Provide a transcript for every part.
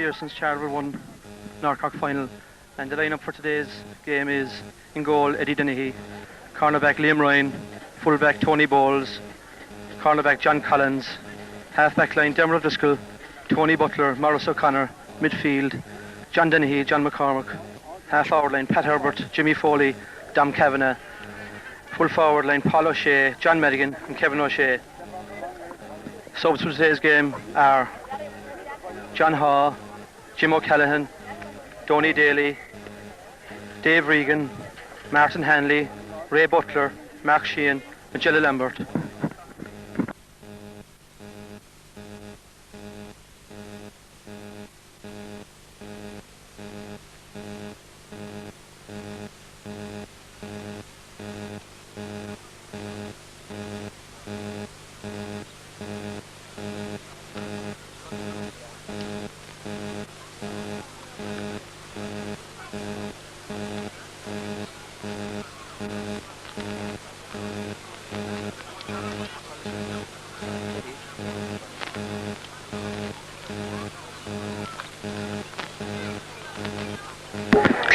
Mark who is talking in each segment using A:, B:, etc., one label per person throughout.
A: years since Charleville won North final, and the lineup for today's game is: in goal, Eddie Dennehy; cornerback, Liam Ryan; fullback, Tony Bowles; cornerback, John Collins; half-back line, Dermot O'Driscoll, Tony Butler, Maurice O'Connor; midfield, John Dennehy, John McCormick; half-forward line, Pat Herbert, Jimmy Foley, Dom Kavanagh; full forward line, Paul O'Shea, John Madigan and Kevin O'Shea. Subs for today's game are John Haw, Jim O'Callaghan, Donny Daly, Dave Regan, Martin Hanley, Ray Butler, Mark Sheehan and Jelly Lambert.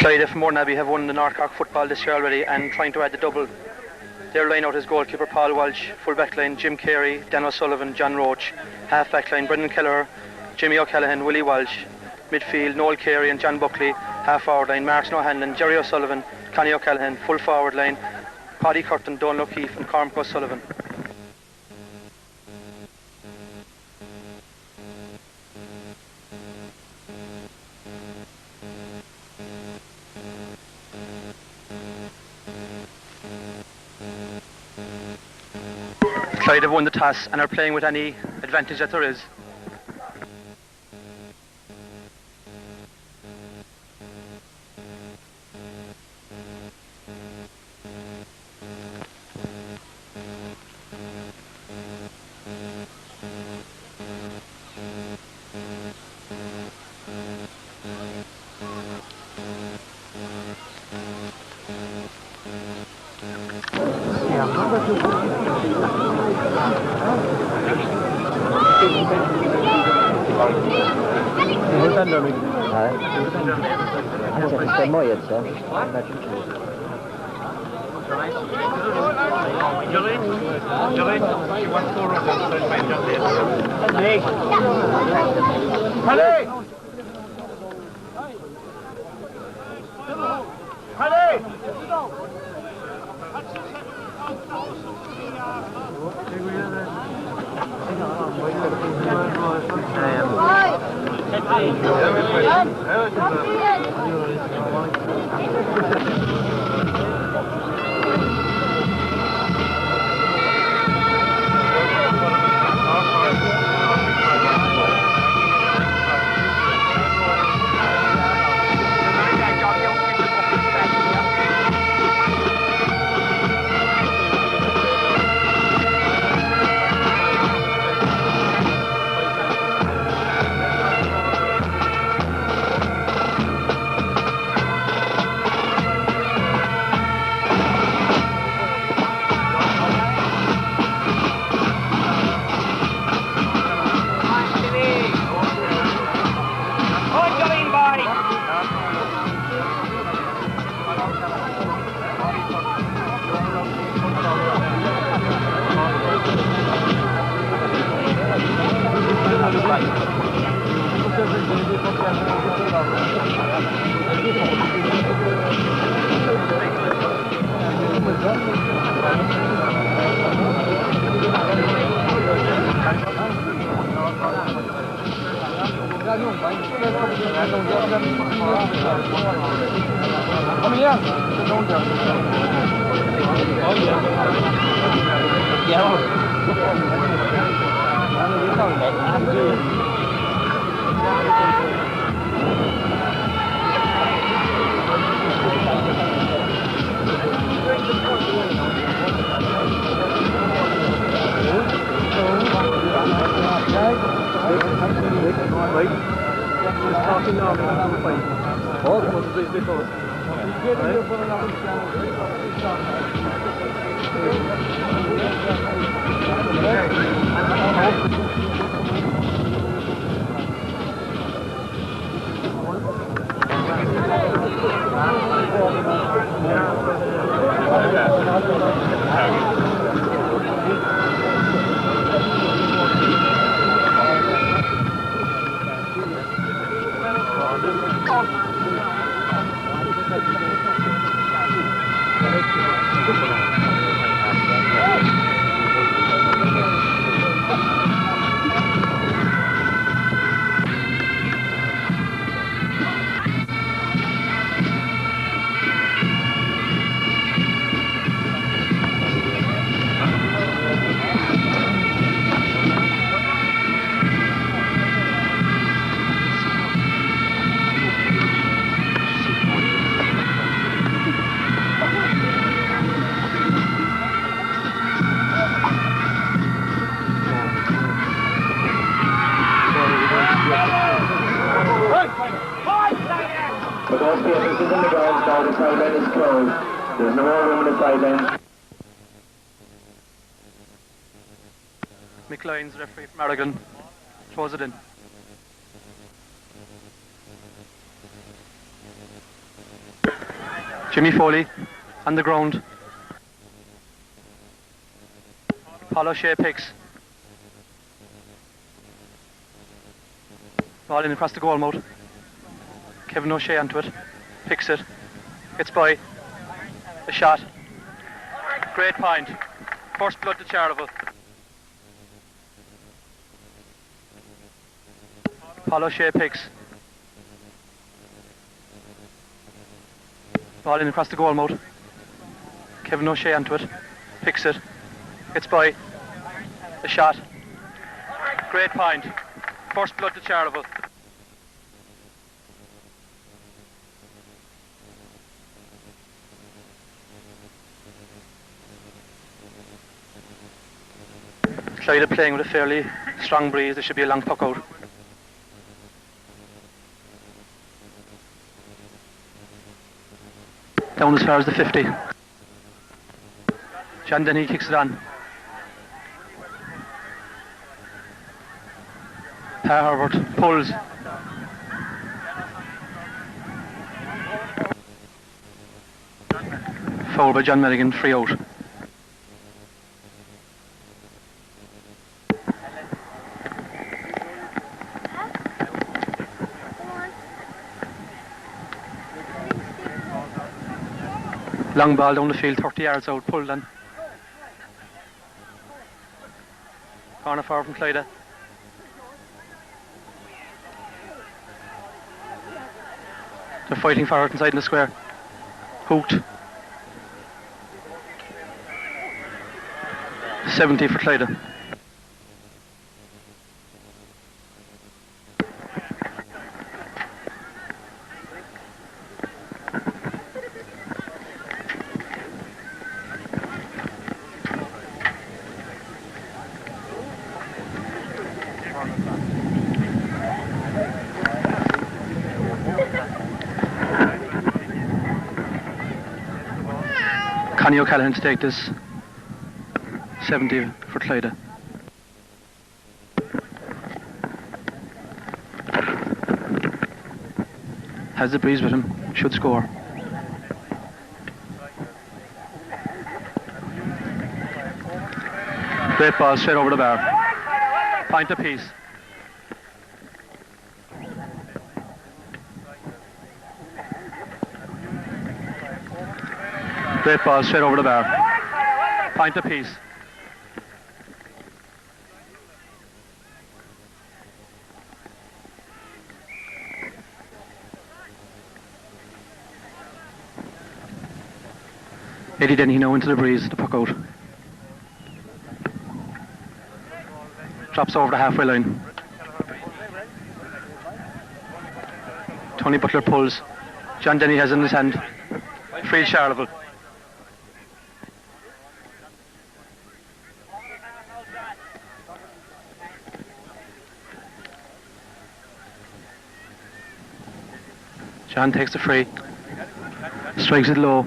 A: Clyda from Mournabbey have won the North Cork football this year already and trying to add the double. Their line out is goalkeeper Paul Walsh, full back line Jim Carey, Dan O'Sullivan, John Roach, half back line Brendan Kelleher, Jimmy O'Callaghan, Willie Walsh, midfield Noel Carey and John Buckley, half forward line Martin O'Hanlon, Jerry O'Sullivan, Connie O'Callaghan, full forward line Paddy Curtin, Donald O'Keefe and Cormac O'Sullivan. Clyde have won the toss and are playing with any advantage that there is.
B: line is closed. There's no more room in the sidelines.
A: Mick Lyons, referee from Aragon, throws it in. Jimmy Foley on the ground. Paul O'Shea picks. Ball in across the goal mouth. Kevin O'Shea onto it. Picks it. Gets by. The shot. Great point. First blood to Charleville. Paul O'Shea picks. Ball in across the goal mouth. Kevin O'Shea onto it. Picks it. Gets by. The shot. Great point. First blood to Charleville. Clyda playing with a fairly strong breeze. There should be a long puck out. Down as far as the 50. John Denny kicks it on. Pa Herbert pulls. Foul by John Milligan, free out. Long ball down the field, 30 yards out, pulled in. Corner forward from Clyda. They're fighting for it inside in the square. Hooked. 70 for Clyda. Connie O'Callaghan to take this. 70 for Clyda. Has the breeze with him, should score. Great ball straight over the bar. Point apiece. Great ball straight over the bar. Point apiece. Eddie Denny now into the breeze, the puck out. Drops over the halfway line. Tony Butler pulls. John Denny has in his hand. Free Charleville. John takes the free. Strikes it low.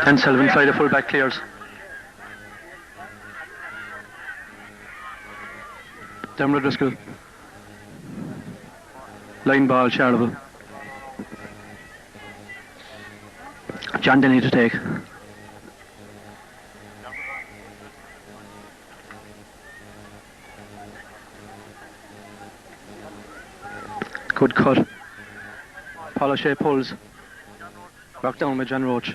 A: And Sullivan Clyda full-back clears. Dermot Driscoll. Line ball, Charleville. John Denny to take. Good cut. Paul O'Shea pulls. Rocked down by John Roach.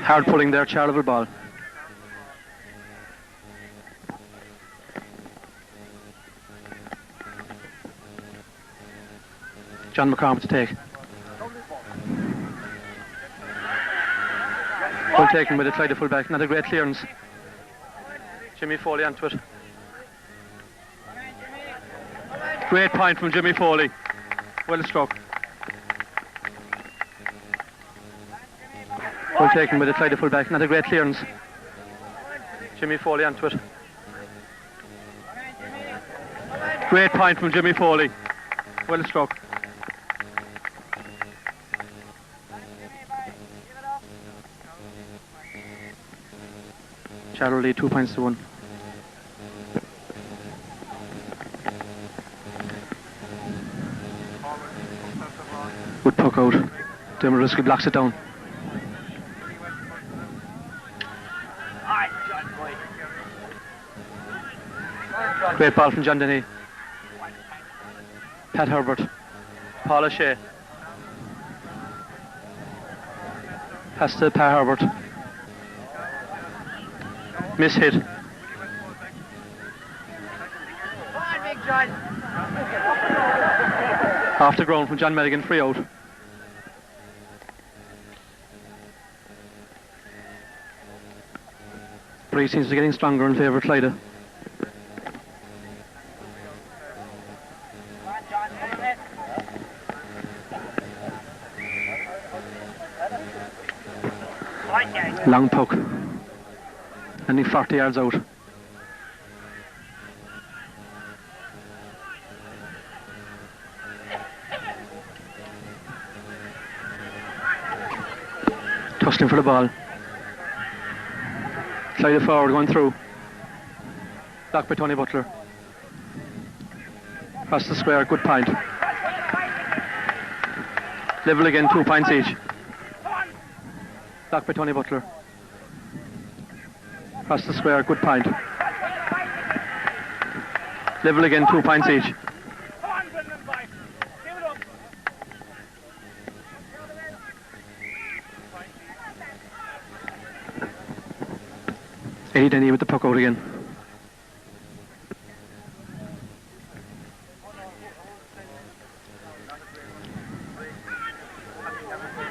A: Hard pulling there, Charleville ball. John McCormick to take. Full taken by the Clyda fullback. Not a great clearance. Jimmy Foley onto it. Great point from Jimmy Foley. Well struck. Well taken by the Clyda fullback. Not a great clearance. Jimmy Foley onto it. Great point from Jimmy Foley. Well struck. Charleville lead 2 points to 1. Good puck out. Demerisky blocks it down. Great ball from John Denny. Pat Herbert. Paul O'Shea. Pass to Pat Herbert. Miss hit. Off the ground from John Madigan, free out. Breeze seems to be getting stronger in favour of Clyda. Long puck. Only 40 yards out. Tussling for the ball. Clyda forward going through. Blocked by Tony Butler. Across the square, good point. Level again, 2 points each. Blocked by Tony Butler. Across the square, good point. Level again, 2 points each. Eddie Denny with the puck out again.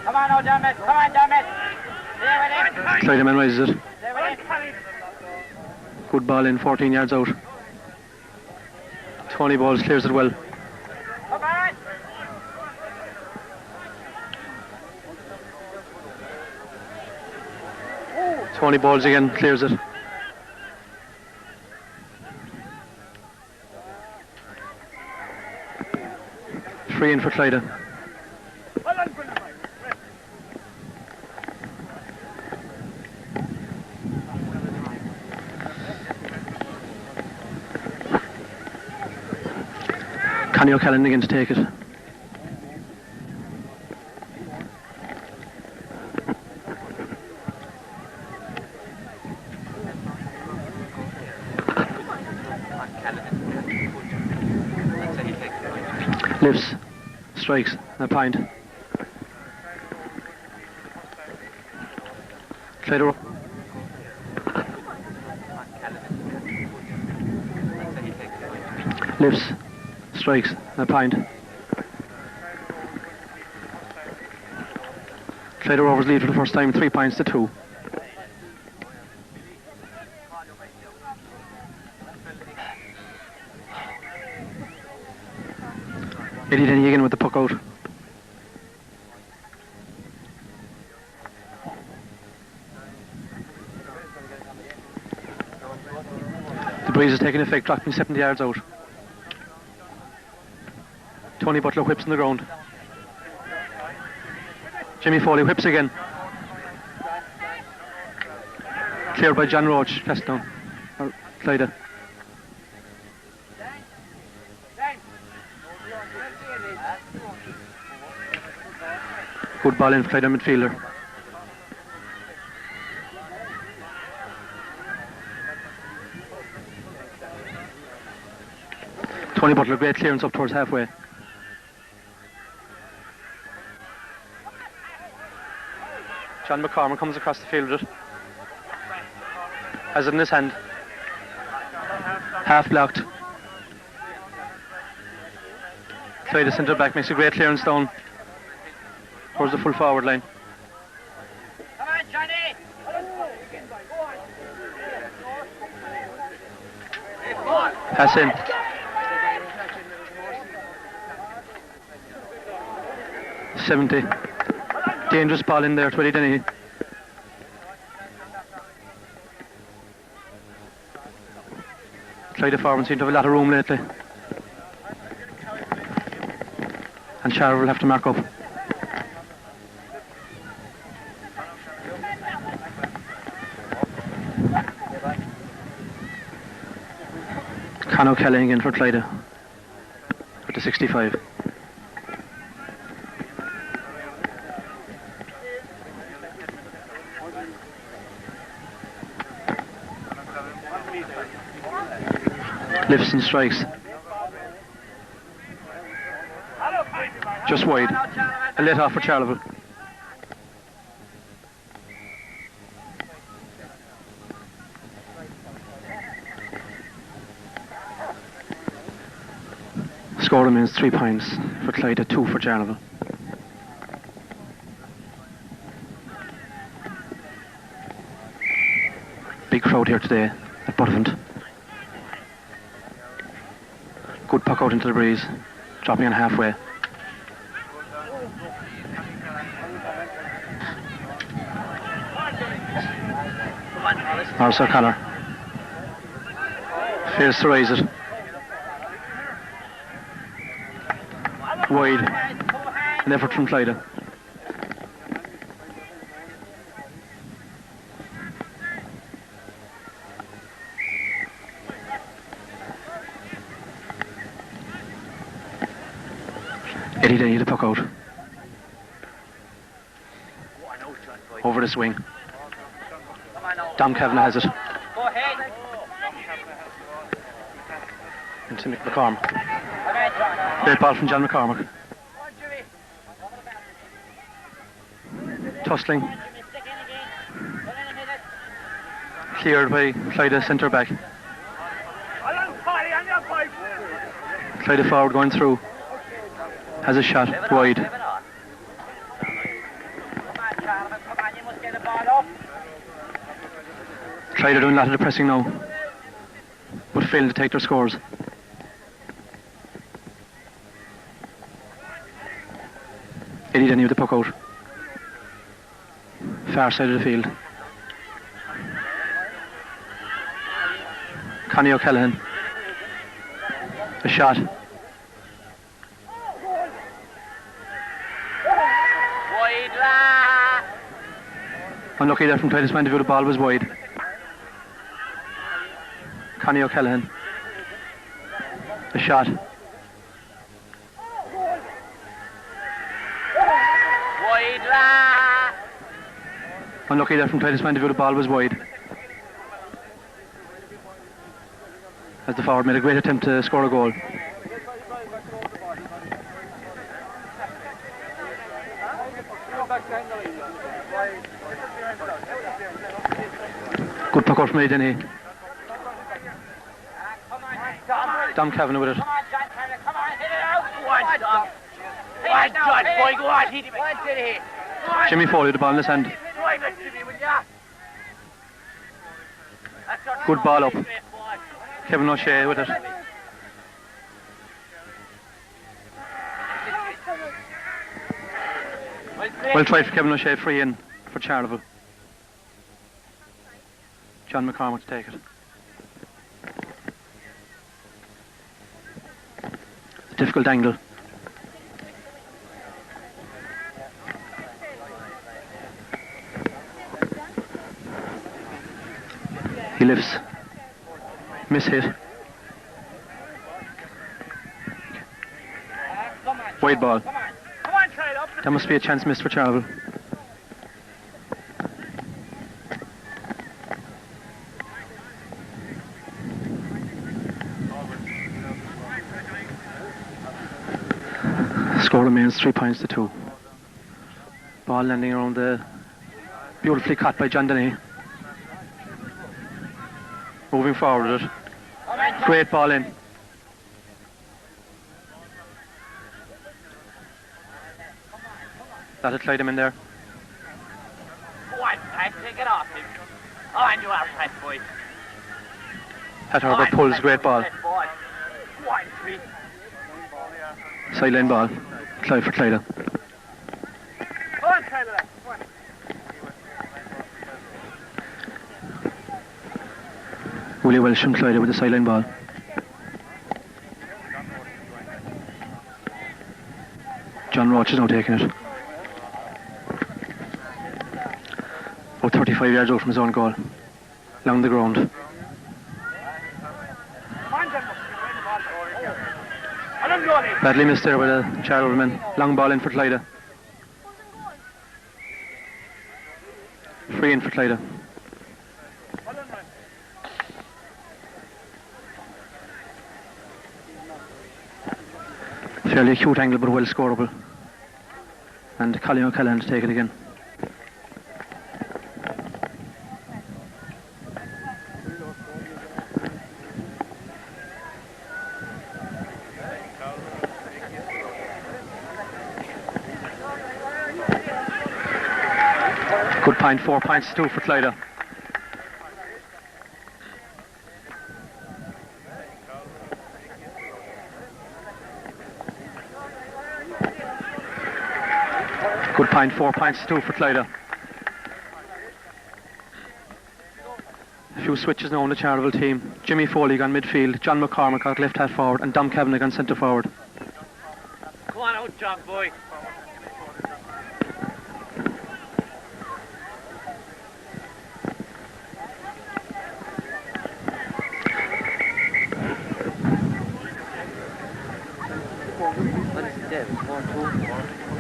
C: Come on now, damn it! Come on, damn it!
A: Clyda man raises it. Good ball in, 14 yards out. Tony Balls clears it well.
C: Come on!
A: Tony Balls again, clears it. Free in for Clyda. Connie O'Callaghan again to take it. Lifts, strikes, a point. Clyda. Lifts, strikes, a point. Clyda Rovers lead for the first time, 3 points to 2. Eddie Denny again with the puck out. The breeze is taking effect, dropping 70 yards out. Tony Butler whips on the ground. Jimmy Foley whips again. Cleared by John Roach, pass down. Or Clyda. Good ball in for Clyda midfielder. Tony Butler, great clearance up towards halfway. John McCormick comes across the field with it. Has it in his hand. Half blocked. Clyda centre back makes a great clearance down towards the full forward line.
C: Come on, Johnny!
A: Pass in. 70. Dangerous ball in there to Eddie Dennehy. Clyda forward seem to have a lot of room lately. And Charleville will have to mark up. Conor Kelly again for Clyda with the 65. Lifts and strikes. Just wide. A let off for Charleville. Score remains 3 points for Clyda, 2 for Charleville. Big crowd here today at Butterfant. Good puck out into the breeze, dropping on halfway. Morris O'Connor fails to raise it. Wide. An effort from Clyda. Eddie Dennehy the puck out. Over the swing. Dom Kavanagh has it. Into Mick McCormick. Great ball from John McCormick. Tussling. Cleared by Clyda centre back. Clyda forward going through. Has a shot wide. Clyda doing a lot of the pressing now, but failing to take their scores. Eddie Dennehy with the puck out. Far side of the field. Connie O'Callaghan. A shot. Unlucky there from Clyda's point of view, the ball was wide. Connie O'Callaghan. A shot. Unlucky there from Clyda's point of view, the ball was wide. As the forward made a great attempt to score a goal. Good puck out from Eddie Dennehy. Dom Kavanagh with it. Jimmy Foley, the ball in his hand. Good ball up. Kevin O'Shea with it. Well tried for Kevin O'Shea, free in for Charleville. John McCormick to take it. Difficult angle. He lifts. Miss hit. Wide ball. That must be a chance missed for Charleville. Score remains 3 points to 2. Ball landing around the beautifully caught by John Dennehy. Moving forward with it. Great ball in. That'll Clyde him in there.
C: Take it off him. Oh, and you are press, boy.
A: Pat Herbert pulls, great ball. Sideline ball. Clyde for Clyda. Willie Welsh from Clyda with the sideline ball. John Roach is now taking it. About 35 yards out from his own goal. Along the ground. Badly missed there by the Charleville men. Long ball in for Clyda. Free in for Clyda. Fairly acute angle but well scoreable. And Colin O'Callaghan to take it again. Good point, 4 points to 2 for Clyda. Good point, 4 points to 2 for Clyda. A few switches now on the Charleville team. Jimmy Foley on midfield, John McCormick out left half forward, and Dom Kavanagh on centre forward.
C: Come on out, John boy.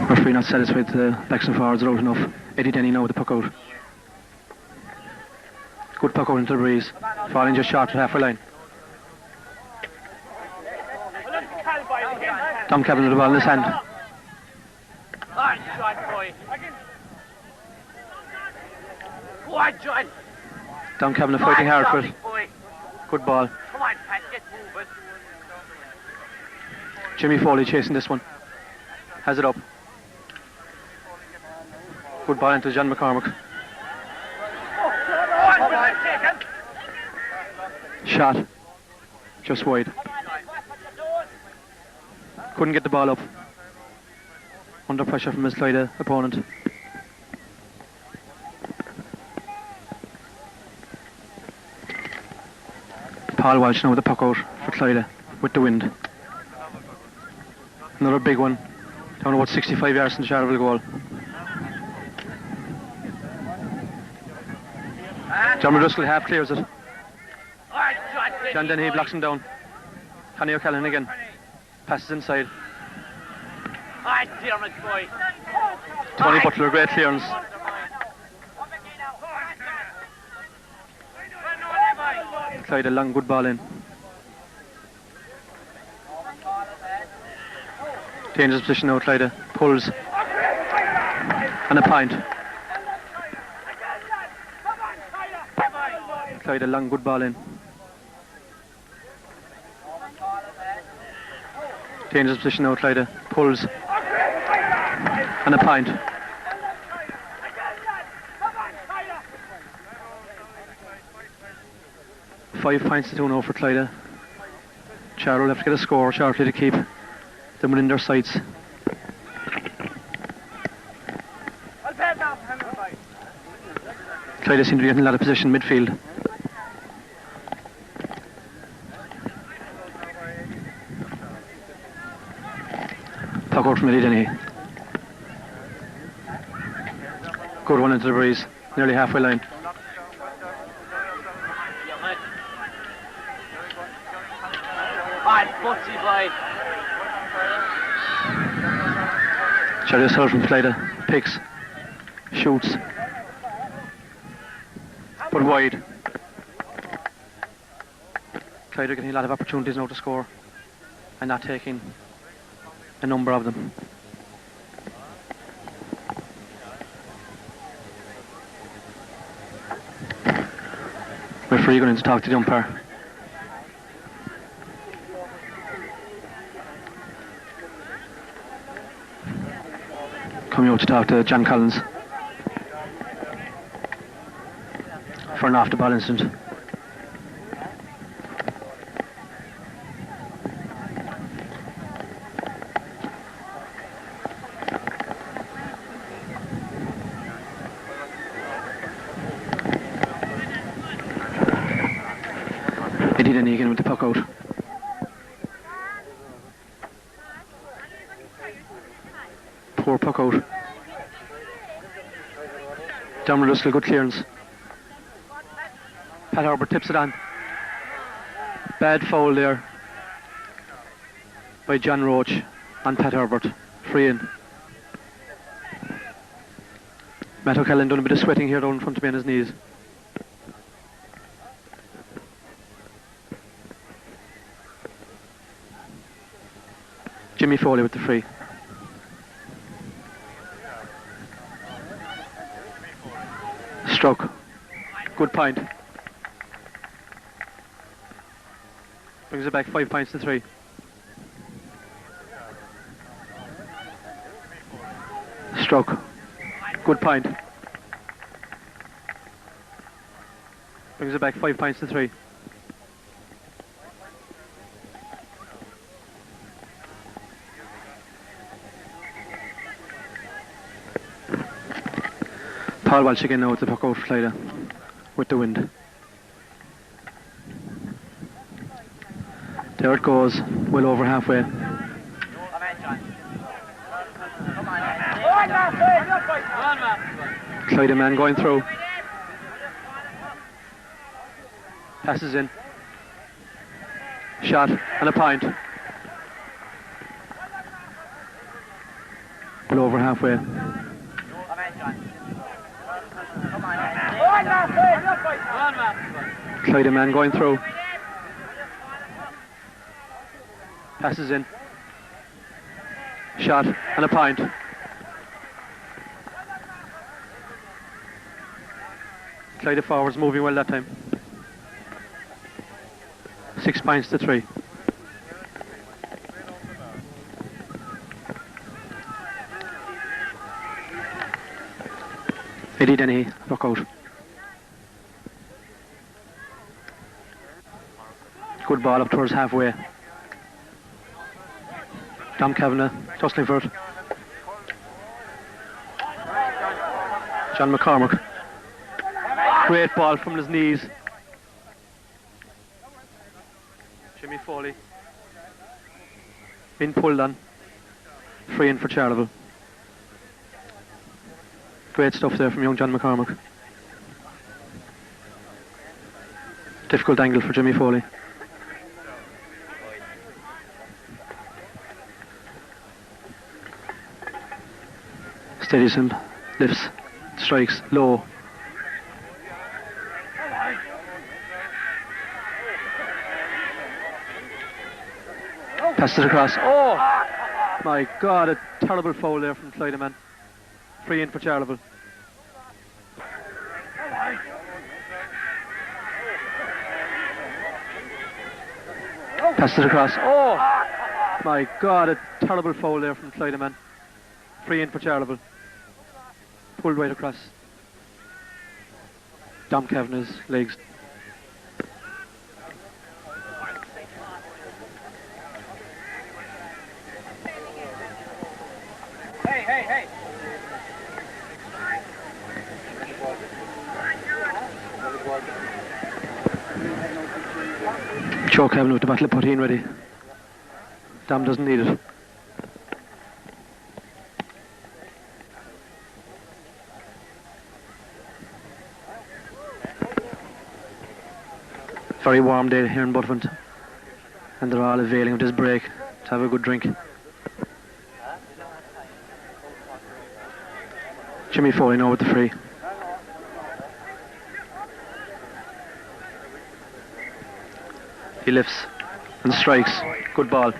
A: Referee not satisfied the backs and forwards are out enough. Eddie Denny now with the puck out. Good puck out into the breeze. Falling just short at halfway line. Tom Kavanagh with the ball in his hand.
C: On, John boy. Go on, John.
A: Tom Kavanagh fighting hard for it. Good ball.
C: Come on, Pat, get moving.
A: Jimmy Foley chasing this one. Has it up. Good ball into John McCormick. Shot. Just wide. Couldn't get the ball up. Under pressure from his Clyda opponent. Paul Walsh now with the puck out for Clyda with the wind. Another big one. Down about 65 yards from the Charleville goal. John Driscoll half clears it. John Dennehy blocks him down. Connie O'Callaghan again. Passes inside. Tony Butler, great clearance. Clyde a long good ball in. Dangerous position now, Clyda. Pulls. And a point. Clyde a long good ball in. Dangerous position now, Clyda. Pulls. And a point. Five points to 2 now for Clyda. Charleville have to get a score shortly to keep them within their sights. Clyda seem to be getting a lot of position midfield. Puck out from Eddie Denny. Good one into the breeze, nearly halfway line. Charlie Hull from Clyda picks, shoots, but wide. Clyda getting a lot of opportunities now to score and not taking a number of them. Referee going in to talk to the umpire. Coming out to talk to John Collins for an off the ball incident. Denny again with the puck out. Poor puck out. Dermot Russell, good clearance. Pat Herbert tips it on. Bad foul there by John Roach on Pat Herbert. Free in. Matt O'Callaghan done a bit of sweating here down in front of me on his knees. Jimmy Foley with the free. Stroke. Good point. Brings it back 5 points to 3. Stroke. Good point. Brings it back 5 points to 3. Paul Walsh again now with the puck out for Clyda with the wind. There it goes, well over halfway. Clyda man going through. Passes in. Shot and a point. Well over halfway. Clyda man going through. Passes in. Shot and a point. Clyda forwards moving well that time. 6 points to 3. Eddie Denny, puck out. Good ball up towards halfway. Tom Kavanagh, tussling for it. John McCormick. Great ball from his knees. Jimmy Foley. Been pulled on. Free in for Charleville. Great stuff there from young John McCormick. Difficult angle for Jimmy Foley. Steadies him, lifts, strikes, low. Passes it across. Oh! My God, a terrible foul there from Clyda man. Free in for Charleville. Passes it across. Oh! My God, a terrible foul there from Clyda man. Free in for Charleville. Pulled right across Dom Kavanagh's legs.
C: Hey!
A: Joe Kavanagh with the bottle of poutine ready. Dom doesn't need it. Very warm day here in Buttevant, and they're all availing of this break to have a good drink. Jimmy Foley now with the free. He lifts and strikes. Good ball.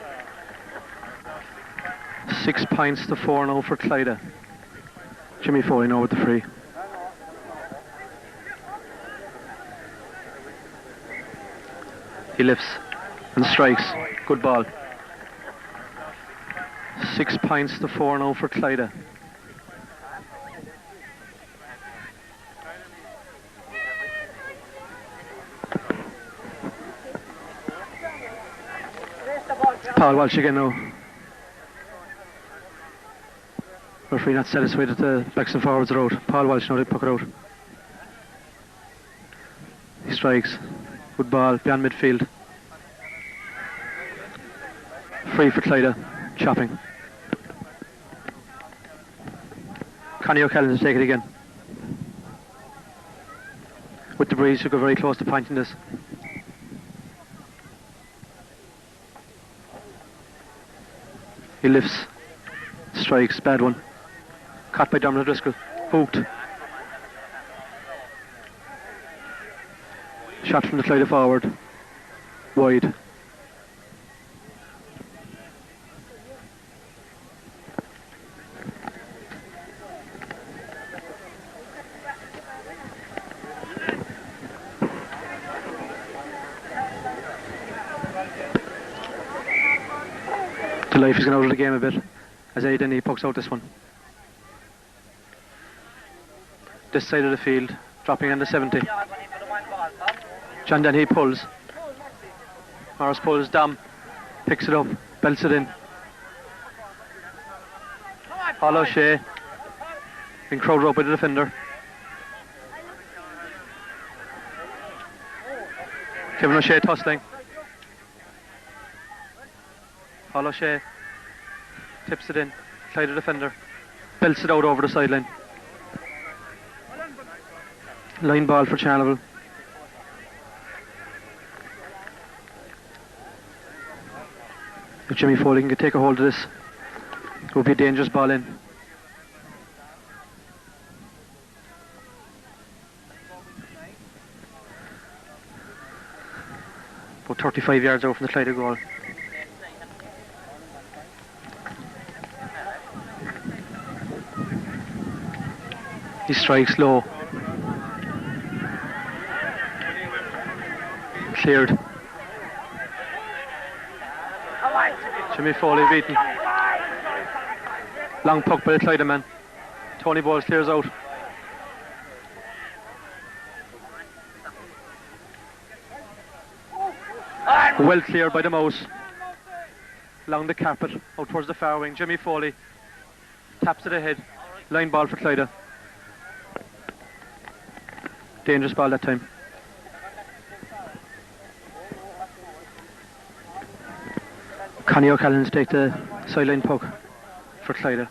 A: 6 points to 4 now for Clyda. Jimmy Foley now with the free. He lifts and strikes. Good ball. 6 points to 4 now for Clyda. Paul Walsh again now. Referee not satisfied at the backs and forwards are out. Paul Walsh now they puck it out. He strikes. Good ball beyond midfield. Free for Clyda. Chopping. Connie O'Callaghan to take it again. With the breeze, should go very close to pointing this. He lifts. Strikes. Bad one. Caught by Dermot O'Driscoll. Hooked. Shot from the Clyda forward. Wide. The life is going out of the game a bit as Eddie Denny pokes out this one. This side of the field, dropping on the 70. John Denny pulls. Morris pulls, Dom picks it up, belts it in. Paul O'Shea in crowd up by the defender. Kevin O'Shea tussling. Paul O'Shea tips it in, Clyda defender, belts it out over the sideline. Line ball for Charleville. If Jimmy Foley can take a hold of this, it will be a dangerous ball in. About 35 yards out from the Clyda goal. He strikes low. Cleared. Jimmy Foley beaten. Long puck by the Clyda man. Tony Bowles clears out. Well cleared by the mouse. Along the carpet, out towards the far wing. Jimmy Foley taps it ahead. Line ball for Clyda. Dangerous ball that time. Connie O'Callaghan to take the sideline puck for Clyda.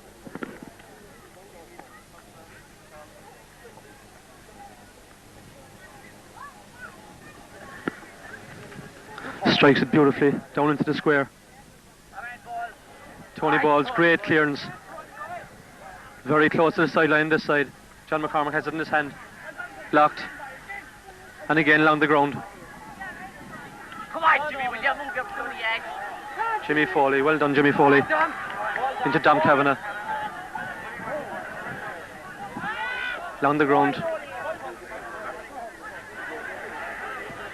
A: Strikes it beautifully down into the square. Tony Ball's great clearance. Very close to the sideline this side. John McCormack has it in his hand. Blocked. And again along the ground.
C: Come on, Jimmy, will you move up to the edge?
A: Jimmy Foley, well done Jimmy Foley. Into Dom Kavanagh. Along the ground.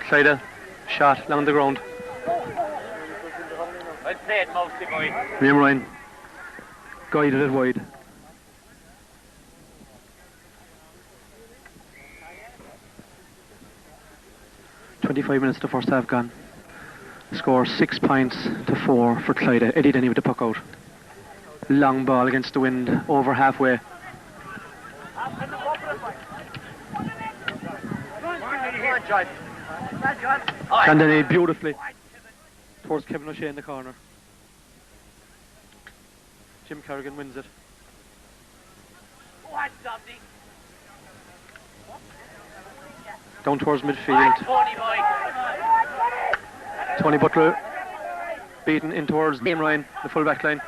A: Clyda, shot along the ground.
C: I'll play it mostly, boy.
A: Liam Ryan guided it wide. .25 minutes to first half gone. Score 6 points to 4 for Clyda. Eddie Denny with the puck out. Long ball against the wind over halfway. And Denny beautifully towards Kevin O'Shea in the corner. Jim Kerrigan wins it. Down towards midfield. Tony Butler beaten in towards Liam Ryan, the full back line.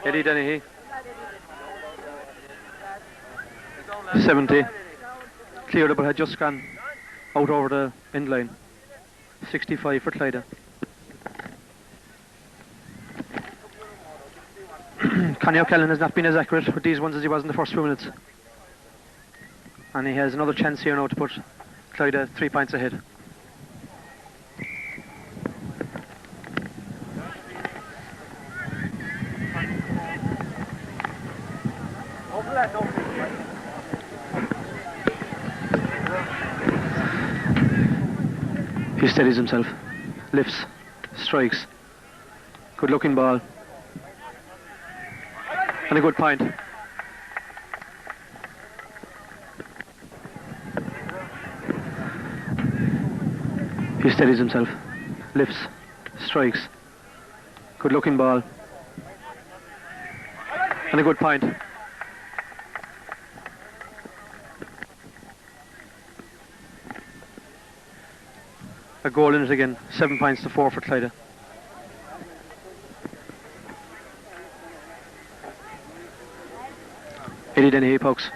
A: Eddie Dennehy. 70. Cleared it but had just gone out over the end line. 65 for Clyda. Connie O'Callaghan has not been as accurate with these ones as he was in the first few minutes. And he has another chance here now to put Clyda 3 points ahead. He steadies himself, lifts, strikes. Good looking ball. And a good point. He steadies himself, lifts, strikes. Good looking ball. And a good point. A goal in it again. 7 points to 4 for Clyda. Eddie Dennehy pokes.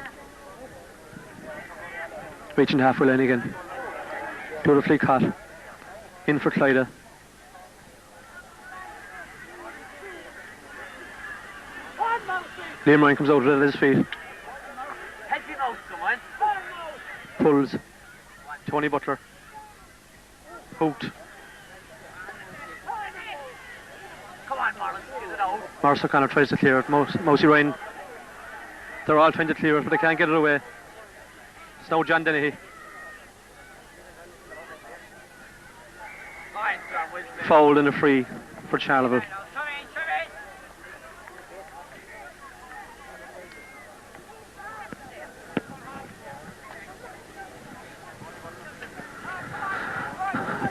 A: Reaching halfway line again. Beautifully caught. In for Clyda. Liam Ryan comes out at his feet. Pulls. Tony Butler. Hooked. Morris O'Connor tries to clear it. Mousy Ryan. They're all trying to clear it, but they can't get it away. It's now John Dennehy. Foul and a free for Charleville.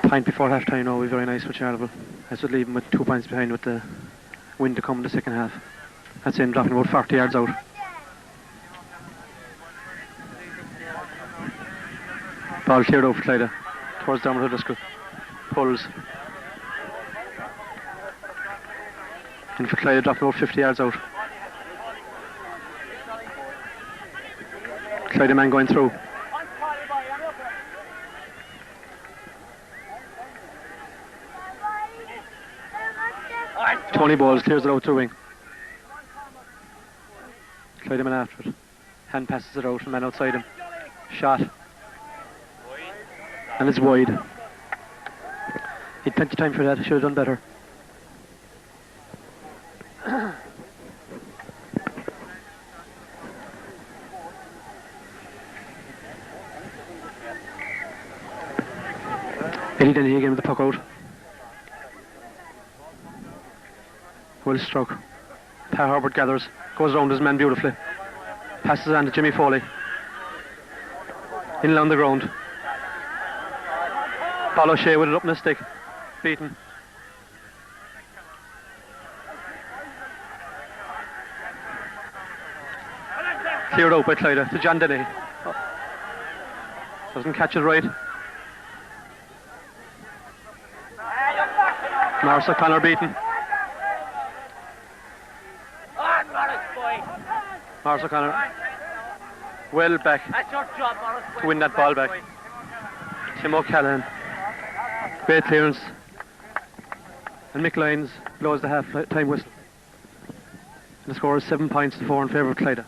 A: Point before half time now will be very nice for Charleville. This would leave them with 2 points behind with the wind to come in the second half. That's him dropping about 40 yards out. Ball cleared out for Clyda towards Dermot O'Driscoll. Pulls. In for Clyda, dropping about 50 yards out. Clyda man going through. Tony Bowles clears it out to wing. Clyda man after it. Hand passes it out and man outside him. Shot. And it's wide. He'd plenty of time for that, should have done better. Eddie Dennehy again with the puck out. Well struck. Pat Herbert gathers, goes round his man beautifully. Passes on to Jimmy Foley. In on the ground. Paul O'Shea with it up in the stick. Beaten. Cleared out by Clyda to John Dennehy. Doesn't catch it right. Morris O'Connor beaten. Morris O'Connor well back to win that ball back. Tim O'Callaghan. Great clearance. And Mick Lyons blows the half-time whistle. And the score is 7 points to 4 in favour of Clyda.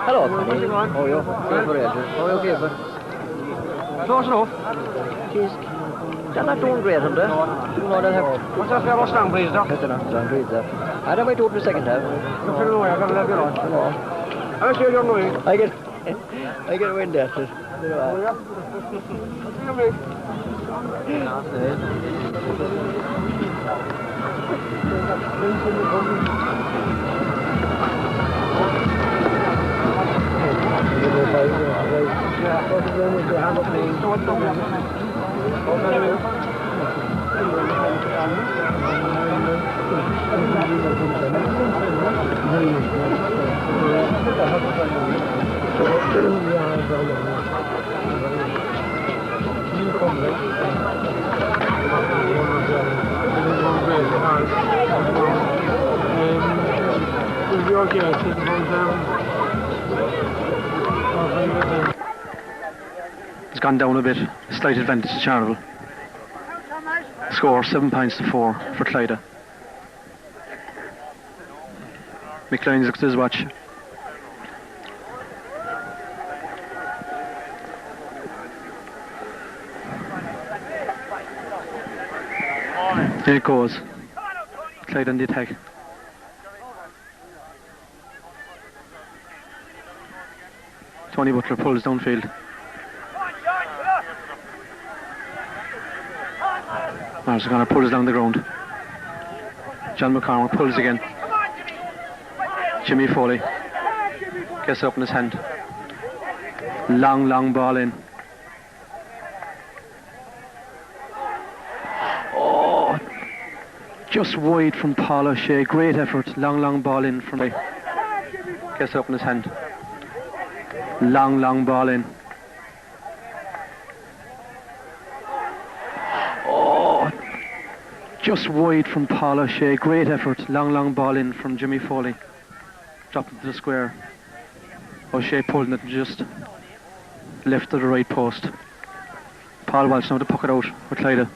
D: Hello. Oh, yeah. Okay. Close enough. Jeez. Den är inte great under. No, den här. Vad ska jag vara strangpris då? Heter den strangpris där. Ja, det var inte för second half. Nu får du nog jag kan lägga det. Ja. Jag ser ju nu. I get win där. Det var. Ja. Vad ska jag bli? Ja, nej.
A: It's gone down a bit. Slight advantage to Charleville. Score 7 points to 4 for Clyda. McLean's looks at his watch. Here it goes. Clyde on the attack. Tony Butler pulls downfield. Mars is going to pull us down the ground. John McCormick pulls again. Jimmy Foley gets it up in his hand. Long ball in. Oh, just wide from Paul O'Shea. Great effort. Long ball in from the. Gets it up in his hand. Long ball in. Oh, just wide from Paul O'Shea. Great effort. Long ball in from Jimmy Foley. Dropped into the square. O'Shea pulling it just left of the right post. Paul Walsh now to puck it out for Clyda.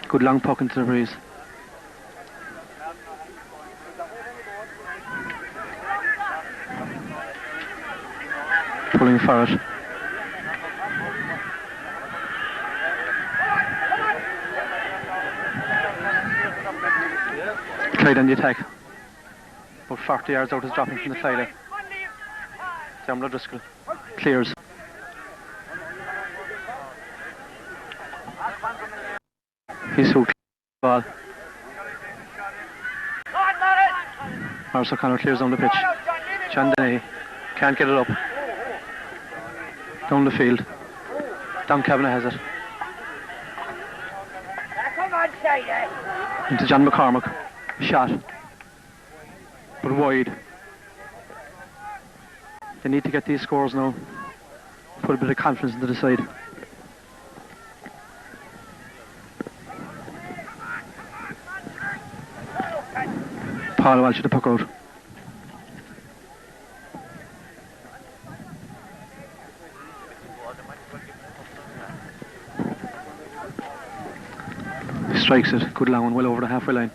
A: Good long puck into the breeze. Pulling for it. Clyde on the attack. About 40 yards out is dropping from the Clyda. Dermot O'Driscoll clears. He's who ball. Marcus O'Connor clears down the pitch. John Dennehy can't get it up. Down the field. Don Kavanagh has it. Into John McCormick. Shot. But wide. They need to get these scores now. Put a bit of confidence into the side. Paul Walsh to puck out. He strikes it. Good long one, well over the halfway line.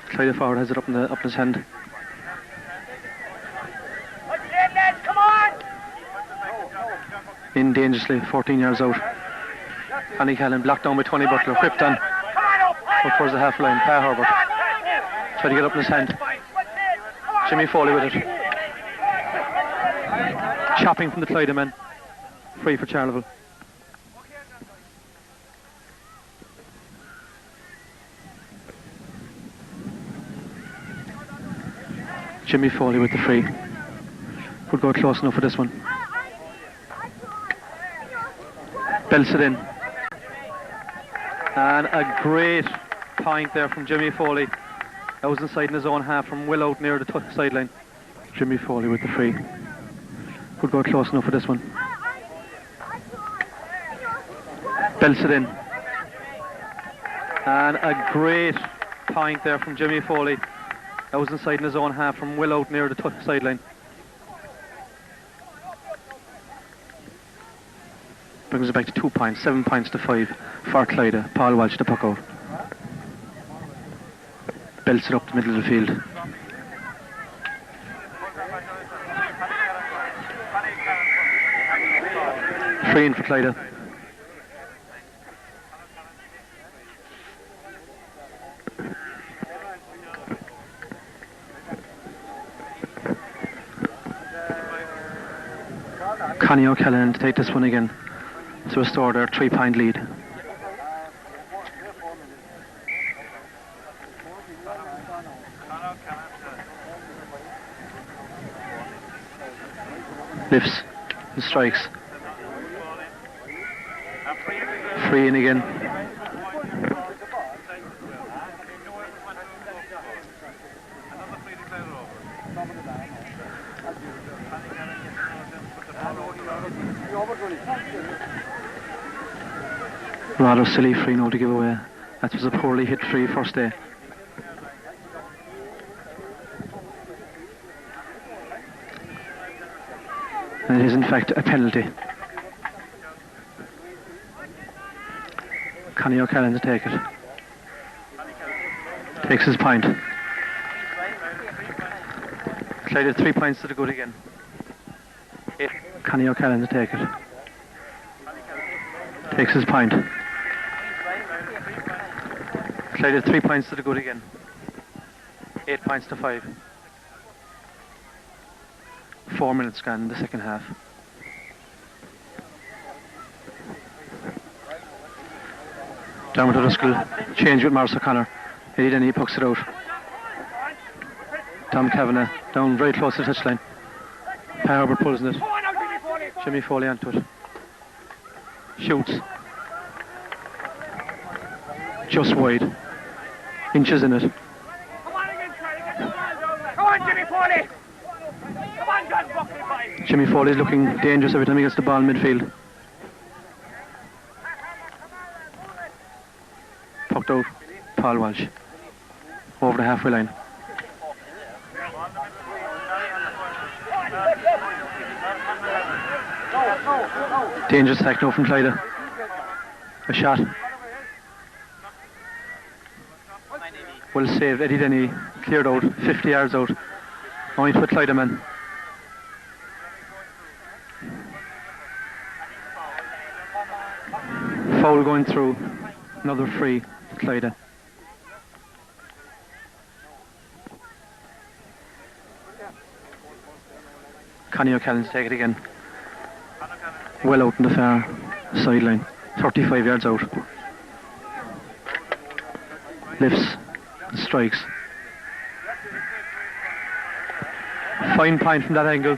A: Clyda forward has it up in his hand. In dangerously, 14 yards out. Connie Callan blocked down by Tony Butler, whipped on. Up towards the half line, Pa Herbert. Tried to get up in his hand. Jimmy Foley with it. Chopping from the Clyda men. Free for Charleville. Jimmy Foley with the free. Could go close enough for this one. Belts it in. And a great point there from Jimmy Foley. That was inside in his own half from well out near the sideline. Jimmy Foley with the free. Could go close enough for this one. Belts it in. And a great point there from Jimmy Foley. That was inside in his own half from well out near the sideline. Brings it back to 2 points, 7 points to 5 for Clyda. Paul Walsh to puck out. Belts it up the middle of the field. Free in for Clyda. Connie O'Callaghan to take this one again to restore their 3-point lead. Lifts and strikes. Free in again. Rather silly free now to give away. That was a poorly hit free first day. And it is in fact a penalty. Connie O'Callaghan to take it. Takes his point. Clyda 3 points to the good again. Connie O'Callaghan to take it. Takes his point. Clyda 3 points to the good again. 8 points to 5. 4 minutes gone in the second half. Dermot O'Driscoll, change with Morris O'Connor. Eddie Denny pucks it out. Tom Kavanagh down very close to the touchline. Pat Herbert pulls in it. Jimmy Foley onto it. Shoots. Just wide. Inches in it.
C: Come on again, come on, Jimmy Foley! Come on, John Buckley,
A: Jimmy Foley's looking dangerous every time he gets the ball in midfield. Pucked out. Paul Walsh. Over the halfway line. Dangerous attack now from Clyda. A shot. Well saved. Eddie Denny cleared out, 50 yards out. Only to a Clyda man. Foul going through. Another free, Clyda. Connie O'Callaghan's take it again. Well out in the far sideline. 35 yards out. Lifts. Strikes. Fine point from that angle.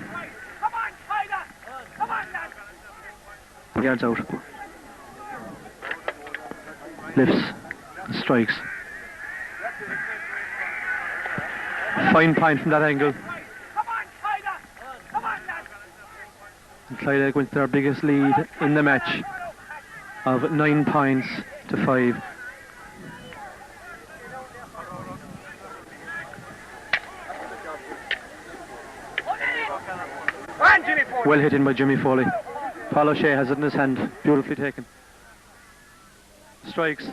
A: Yards out. Lifts. Strikes. Fine point from that angle. And Clyda went to their biggest lead in the match of 9 points to 5. Well hit in by Jimmy Foley. Paul O'Shea has it in his hand. Beautifully taken. Strikes.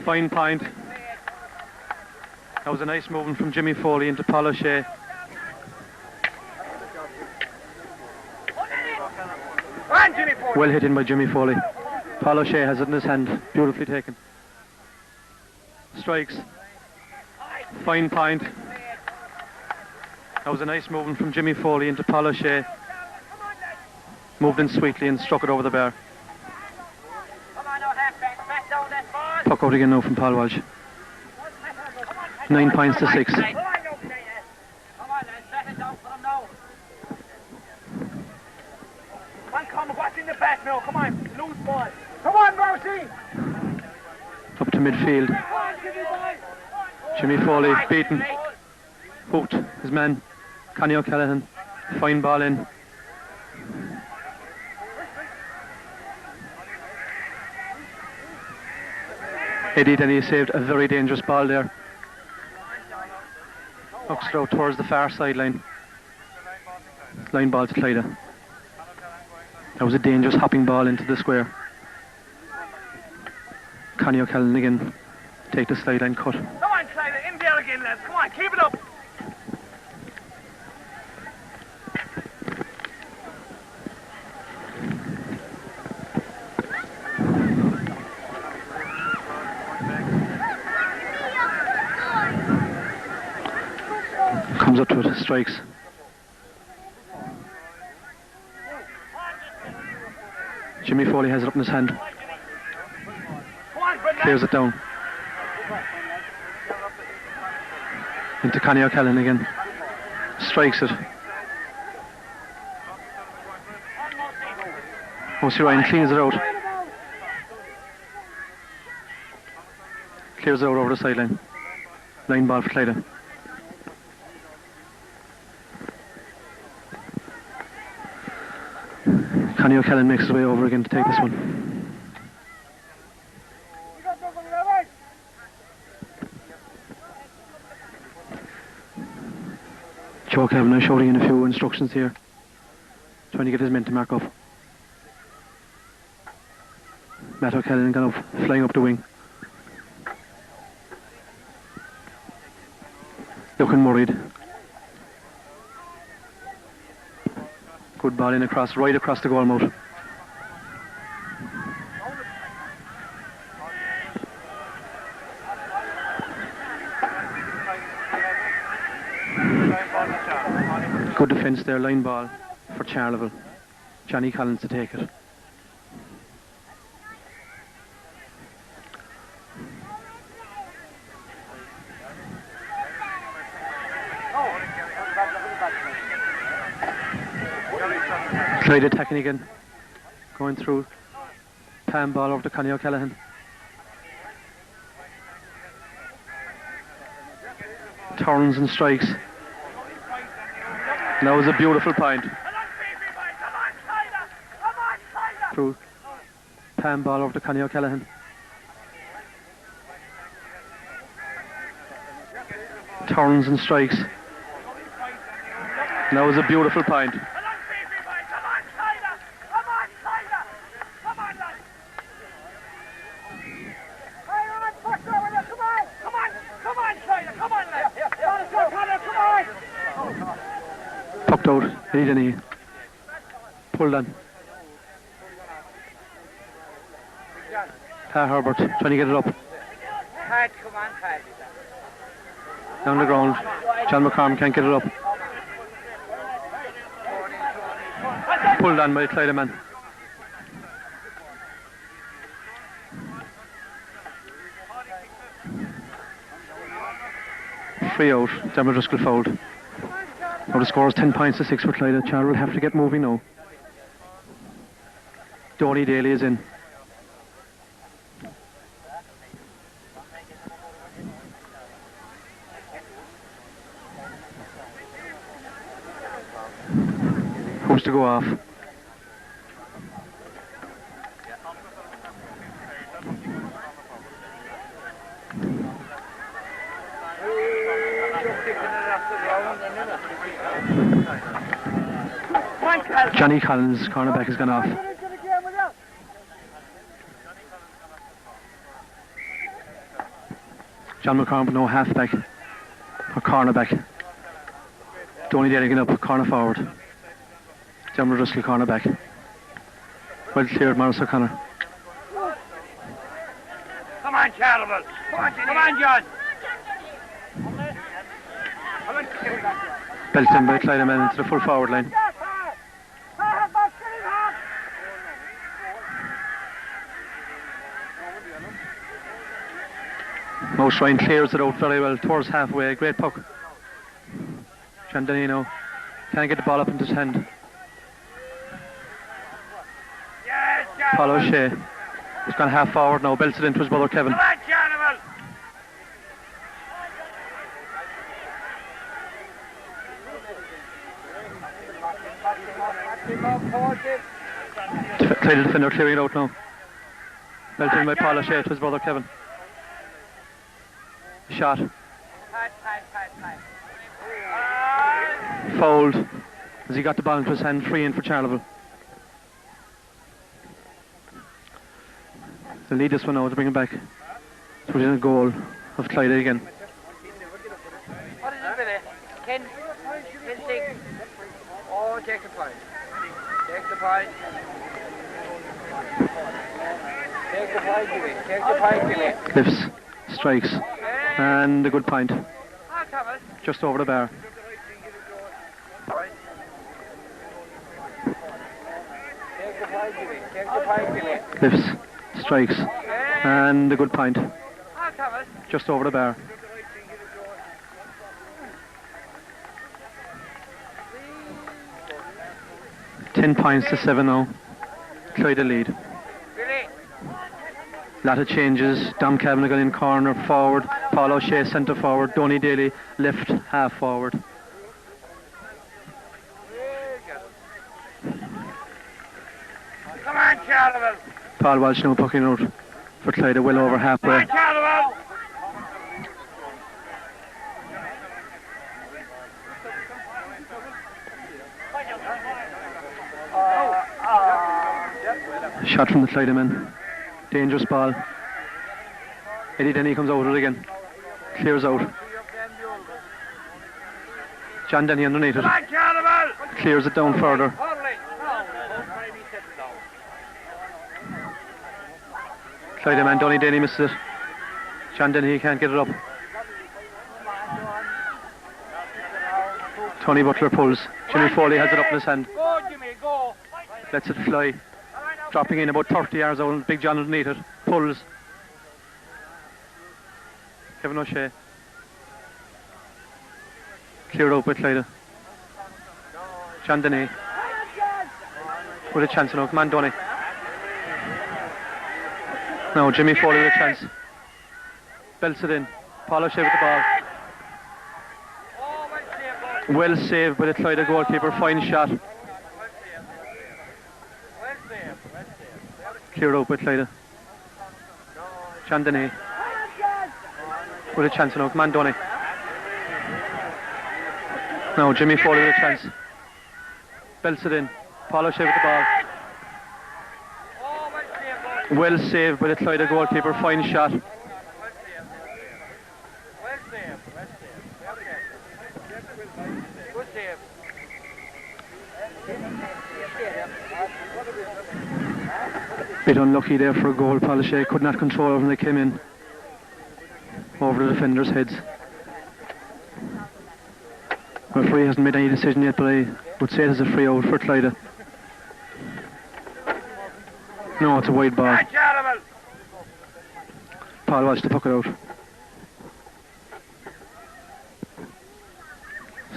A: Fine point. That was a nice movement from Jimmy Foley into Paul O'Shea. Well hit in by Jimmy Foley. Paul O'Shea has it in his hand. Beautifully taken. Strikes. Fine point. That was a nice movement from Jimmy Foley into Paul O'Shea. Moved in sweetly and struck it over the bar. Puck out again now from Paul Walsh. 9 points to 6.
C: What's in the back now? Come on, loose ball. Come on, Mercy!
A: Up to midfield. Jimmy Foley beaten. Hooked his man. Connie O'Callaghan. Fine ball in. Eddie Denny saved a very dangerous ball there. Hooks it out towards the far sideline. Line ball to Clyda. That was a dangerous hopping ball into the square. Connie O'Callaghan again. Take the sideline cut.
C: Come on, Clyda, in there again, lads. Come on, keep it up.
A: Comes up to it, strikes. Jimmy Foley has it up in his hand. Clears it down. Into Connie O'Callaghan again. Strikes it. O.C. Ryan cleans it out. Clears it out over the sideline. Line ball for Clyda. Connie O'Callaghan makes his way over again to take this one. Joe Kavanagh shouting in a few instructions here, trying to get his men to mark up. Matt O'Callaghan kind of flying up the wing. Looking worried. Good ball in across, right across the goal mouth. Good defence there, line ball for Charleville. Johnny Collins to take it. Clyda attacking again. Going through. Palm ball over to Connie O'Callaghan. Turns and strikes. And that was a beautiful point. Through. Palm ball over to Connie O'Callaghan. Turns and strikes. And that was a beautiful point. Tucked out, Eddie Denny. Pulled on. Pat Herbert trying to get it up. Down the ground. John McCorm can't get it up. Pulled on by Clyda man. Free out. Dermot Driscoll fouled. Now the score is 10 points to 6 for Clyda. Charleville will have to get moving now. Donny Daly is in. Who's to go off? Johnny Collins, cornerback, has gone off. John McCormick, no halfback or cornerback. Donny Daly getting up, corner forward. Dermot Driscoll, cornerback. Well cleared, Morris O'Connor.
C: Come on, Charleville. Come on, John.
A: Belton by Clyda man into the full forward line. Mouse Ryan clears it out very well towards halfway. Great puck. Giandanino can't get the ball up into his hand. Paul O'Shea. He's gone half forward now. Belts it into his brother Kevin.
C: Come on, Charleville.
A: Clyda defender clearing it out now. Belting by Paul O'Shea to his brother Kevin. Shot. Fouled as he got the ball into his hand. Free in for Charleville. They'll need this one now to bring it back to within a goal of Clyda again.
E: What is it, Billy? 10, 6. Oh, take the point. Take the point. Take the point, Billy. Take the point, Billy.
A: Lifts, strikes, and a good point. Just over the bar.
E: Take the point, Billy. Take the point, Billy.
A: Lifts, strikes, and a good point. Just over the bar. Ten points to 7 now. Clyda lead. Lot of changes. Dom Kavanagh in corner forward. Paul O'Shea centre forward. Donny Daly left half forward.
C: Come on, Charleville.
A: Paul Walsh now pucking out for Clyda, well over halfway.
C: Come on, Charleville.
A: Shot from the Clyda man. Dangerous ball. Eddie Denny comes out of it again. Clears out. John Denny underneath it.
C: Come on, Charleville!
A: Clears it down further.
C: Hurling!
A: Clyda man, Donny Denny misses it. John Denny can't get it up. Tony Butler pulls. Jimmy Foley has it up in his hand.
C: Go, Jimmy, go!
A: Lets it fly. Dropping in about 30 yards out and Big John underneath it. Pulls. Kevin O'Shea. Cleared out by Clyda. John Denny. With a chance now. Come on, Donny. Now Jimmy Foley with a chance. Belts it in. Paul O'Shea with the ball.
C: Oh, well saved, boy.
A: Well saved by the Clyda goalkeeper. Fine shot.
C: Well saved.
A: Cleared out by Clyda. John Denny. With a chance now. Come on, Donny. Now Jimmy Foley with a chance. Belts it in. Paul O'Shea with the ball.
C: Oh, well saved, boy.
A: Well saved by the Clyda goalkeeper. Fine shot.
C: Well saved. Good save.
A: Bit unlucky there for a goal. Paul O'Shea could not control it when they came in. Over the defenders' heads. The referee hasn't made any decision yet, but I would say it is a free out for Clyda. No, it's a wide ball.
C: Come on, Charleville!
A: Paul watched the puck it out.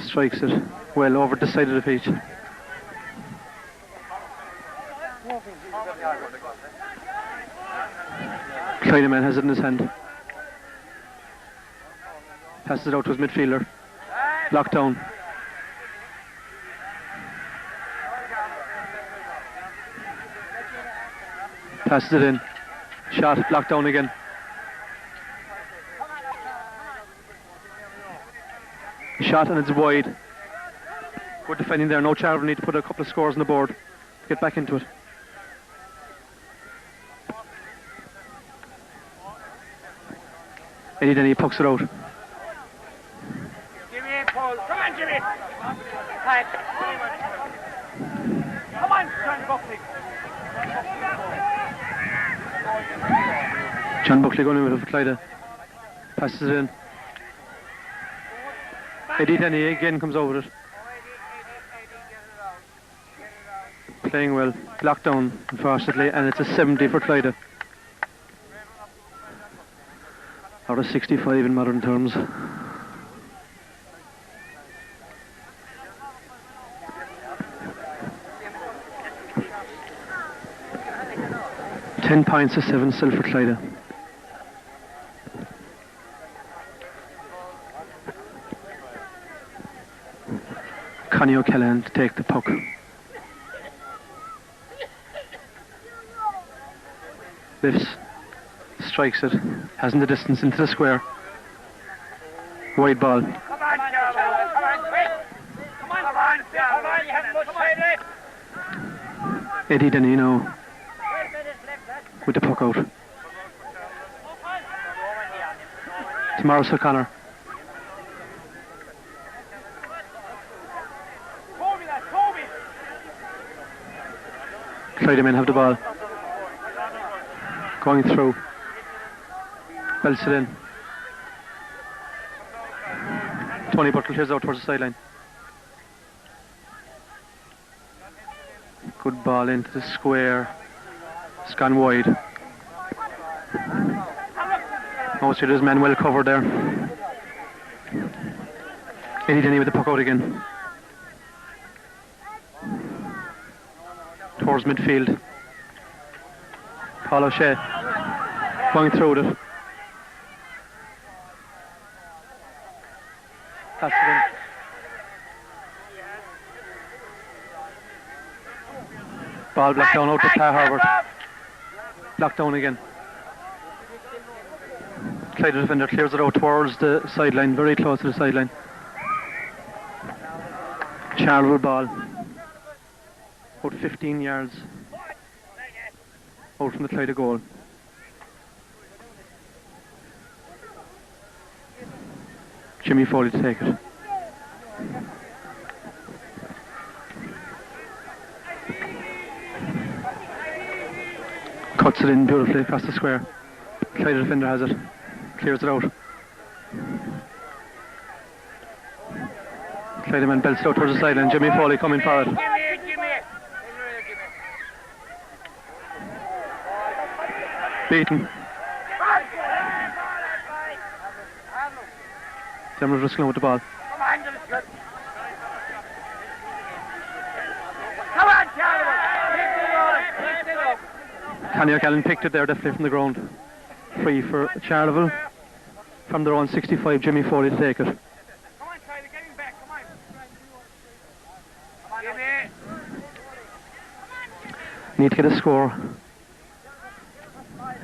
A: Strikes it well over the side of the pitch. Clyda man has it in his hand. Passes it out to his midfielder. Locked down. Passes it in. Shot, blocked down again. Shot and it's wide. Good defending there. No Charleville need to put a couple of scores on the board to get back into it. Eddie Denny pucks it out.
C: Jimmy and Paul. Come on, Jimmy! Thanks. Come on, John Buckley.
A: John Buckley going in with it for Clyda. Passes it in. Eddie Denny again comes over it. Playing well. Locked down, unfortunately, and it's a 70 for Clyda. Out of 65 in modern terms. £10 to 7 still for Clyda. Connie O'Callaghan to take the puck. Lifts, strikes it, hasn't the distance into the square. Wide ball.
C: Come on, Charleville. Come on, quick. Come on, Charleville. You haven't much time left.
A: Eddie Denny now with the puck out. To Morris O'Connor. Clyda men have the ball. Going through. Belts it in. Tony Butler clears out towards the sideline. Good ball into the square. It's gone wide. Oh, so there's men well covered there. Eddie Denny with the puck out again. Towards midfield. Paul O'Shea going through it. Pass it in. Ball blocked down out to Tar Harvard. Blocked down again. Clyda defender clears it out towards the sideline, very close to the sideline. Charleville ball. About 15 yards. out from the Clyda goal. Jimmy Foley to take it. Cuts it in beautifully across the square. Clyda defender has it. Clears it out. Clyda man belts it out towards the sideline. Jimmy Foley coming for it. Beaten. Zemmer's wrestling with the ball. Connie O'Callaghan picked it there definitely from the ground. Free for Charleville. From their own 65, Jimmy Foley to take it.
C: Come on, Clyda, get him back, come on. Jimmy.
A: Need to get a score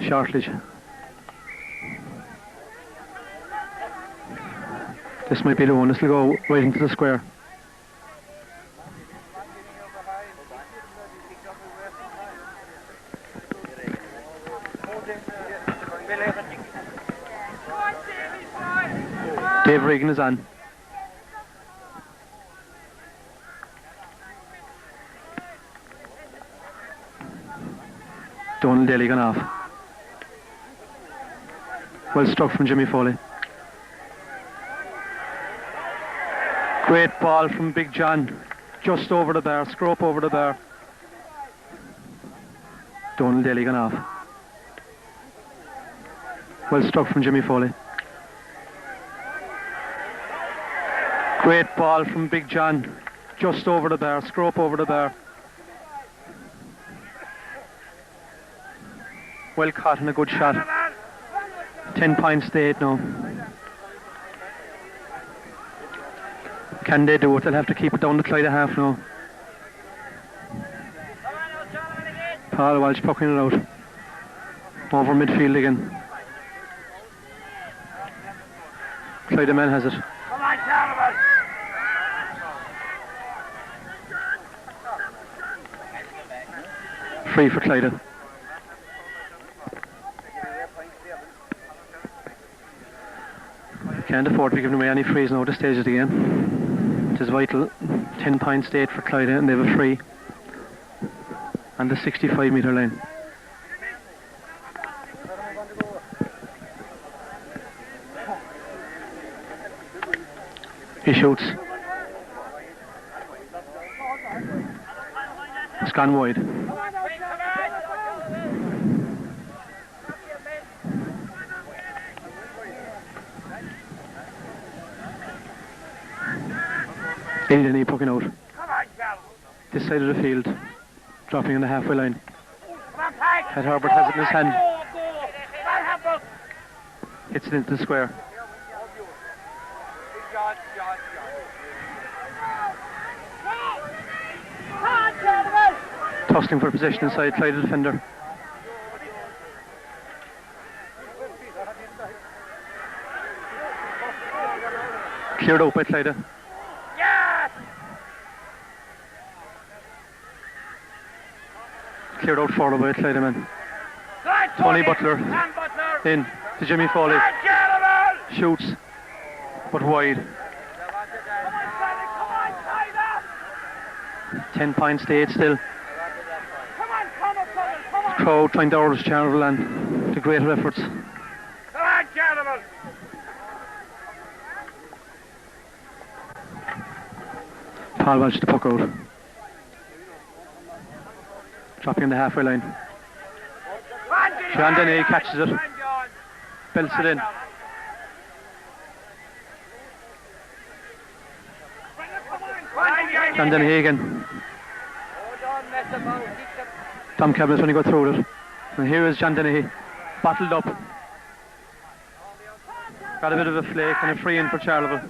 A: shortly. This might be the one. This will go right into the square. Dave Regan is on. Donald Daly gone off. Well struck from Jimmy Foley. Great ball from Big John. Just over the bar, scrope over the bar. Donald Daly gone off. Well struck from Jimmy Foley. Great ball from Big John. Just over the bar, scrope over the bar. Well caught and a good shot. 10 points to 8 now. Can they do it? They'll have to keep it down the Clyda half now. Paul Walsh pucking it out. Over midfield again. Clyda man has it. Free for Clyda. Can't afford to be giving away any frees now at this stage of the game. It is vital. 10 points to 8 for Clyda, and they have a free on the 65-metre line. He shoots. It's gone wide. Eddie poking out. This side of the field, dropping on the halfway line. Ed Herbert has it in his hand. Hits it into the square. Tussling for possession inside, Clyda defender. Cleared out by Clyda. Cleared out forward by Clyda man. Tony Butler in to Jimmy Foley. Shoots, but wide. 10 points to 8 still. The crowd trying to urge Charleville and the greater efforts. Paul Walsh the puck out. Dropping in the halfway line. Sean Denny catches it. Belts it in. Sean Denny again. Tom Cabinet's when he got through it. And here is John Dennehy, bottled up. Got a bit of a flake and a free in for Charleville.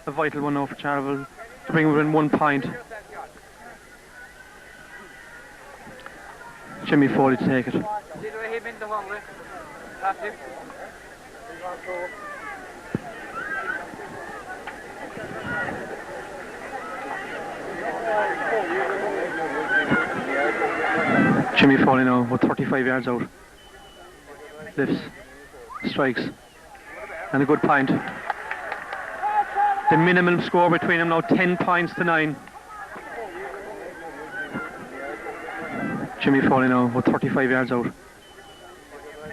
A: A vital one now for Charleville to bring within 1 point. Jimmy Foley to take it. Jimmy Foley now, about 35 yards out. Lifts, strikes, and a good point. The minimum score between them now, 10 points to 9. Jimmy Foley now, about 35 yards out.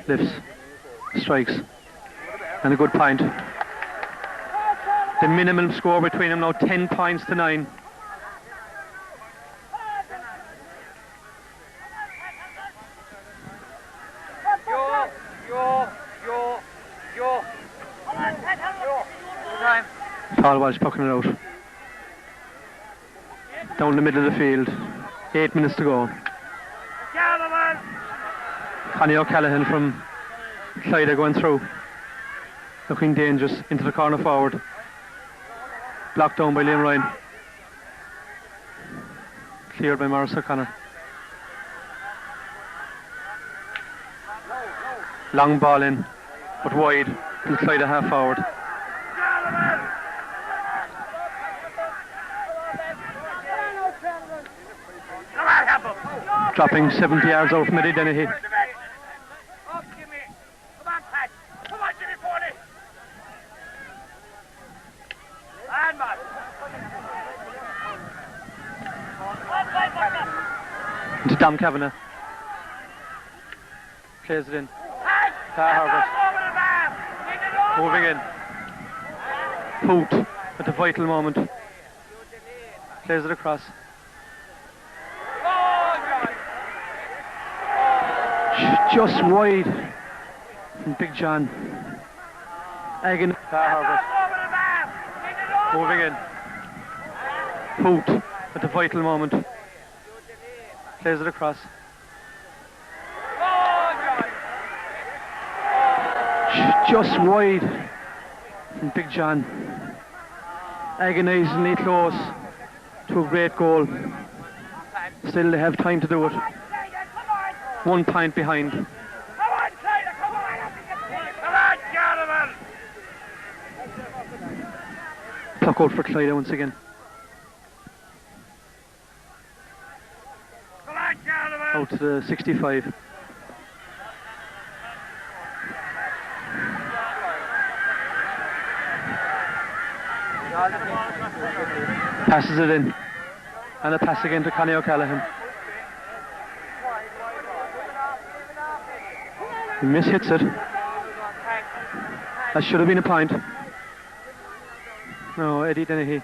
A: Lifts, strikes, and a good point. The minimum score between them now, 10 points to 9. Paul Walsh pucking it out. Down the middle of the field. 8 minutes to go. Connie O'Callaghan from Clyda going through. Looking dangerous into the corner forward. Blocked down by Liam Ryan. Cleared by Morris O'Connor. Long ball in, but wide to the Clyda half forward. Dropping 70 yards out from Eddie Dennehy.
C: Come on, Pat. Come on, Jimmy Foley. And man.
A: Into Dom Kavanagh. Plays it in. Harvard. Moving in. Poot at the vital moment. Plays it across. Just wide from Big John. Egan Harvard. Moving in. Poot at the vital moment. Plays it across. Just wide from Big John. Agonisingly close to a great goal. Still they have time to do it. 1 point behind.
C: Come on, Clyda, come on. Come on, gentlemen.
A: Puck out for Clyda once again.
C: Come on, gentlemen.
A: Out to the 65. Passes it in. And a pass again to Connie O'Callaghan. He mishits it. That should have been a point. No, Eddie Dennehy.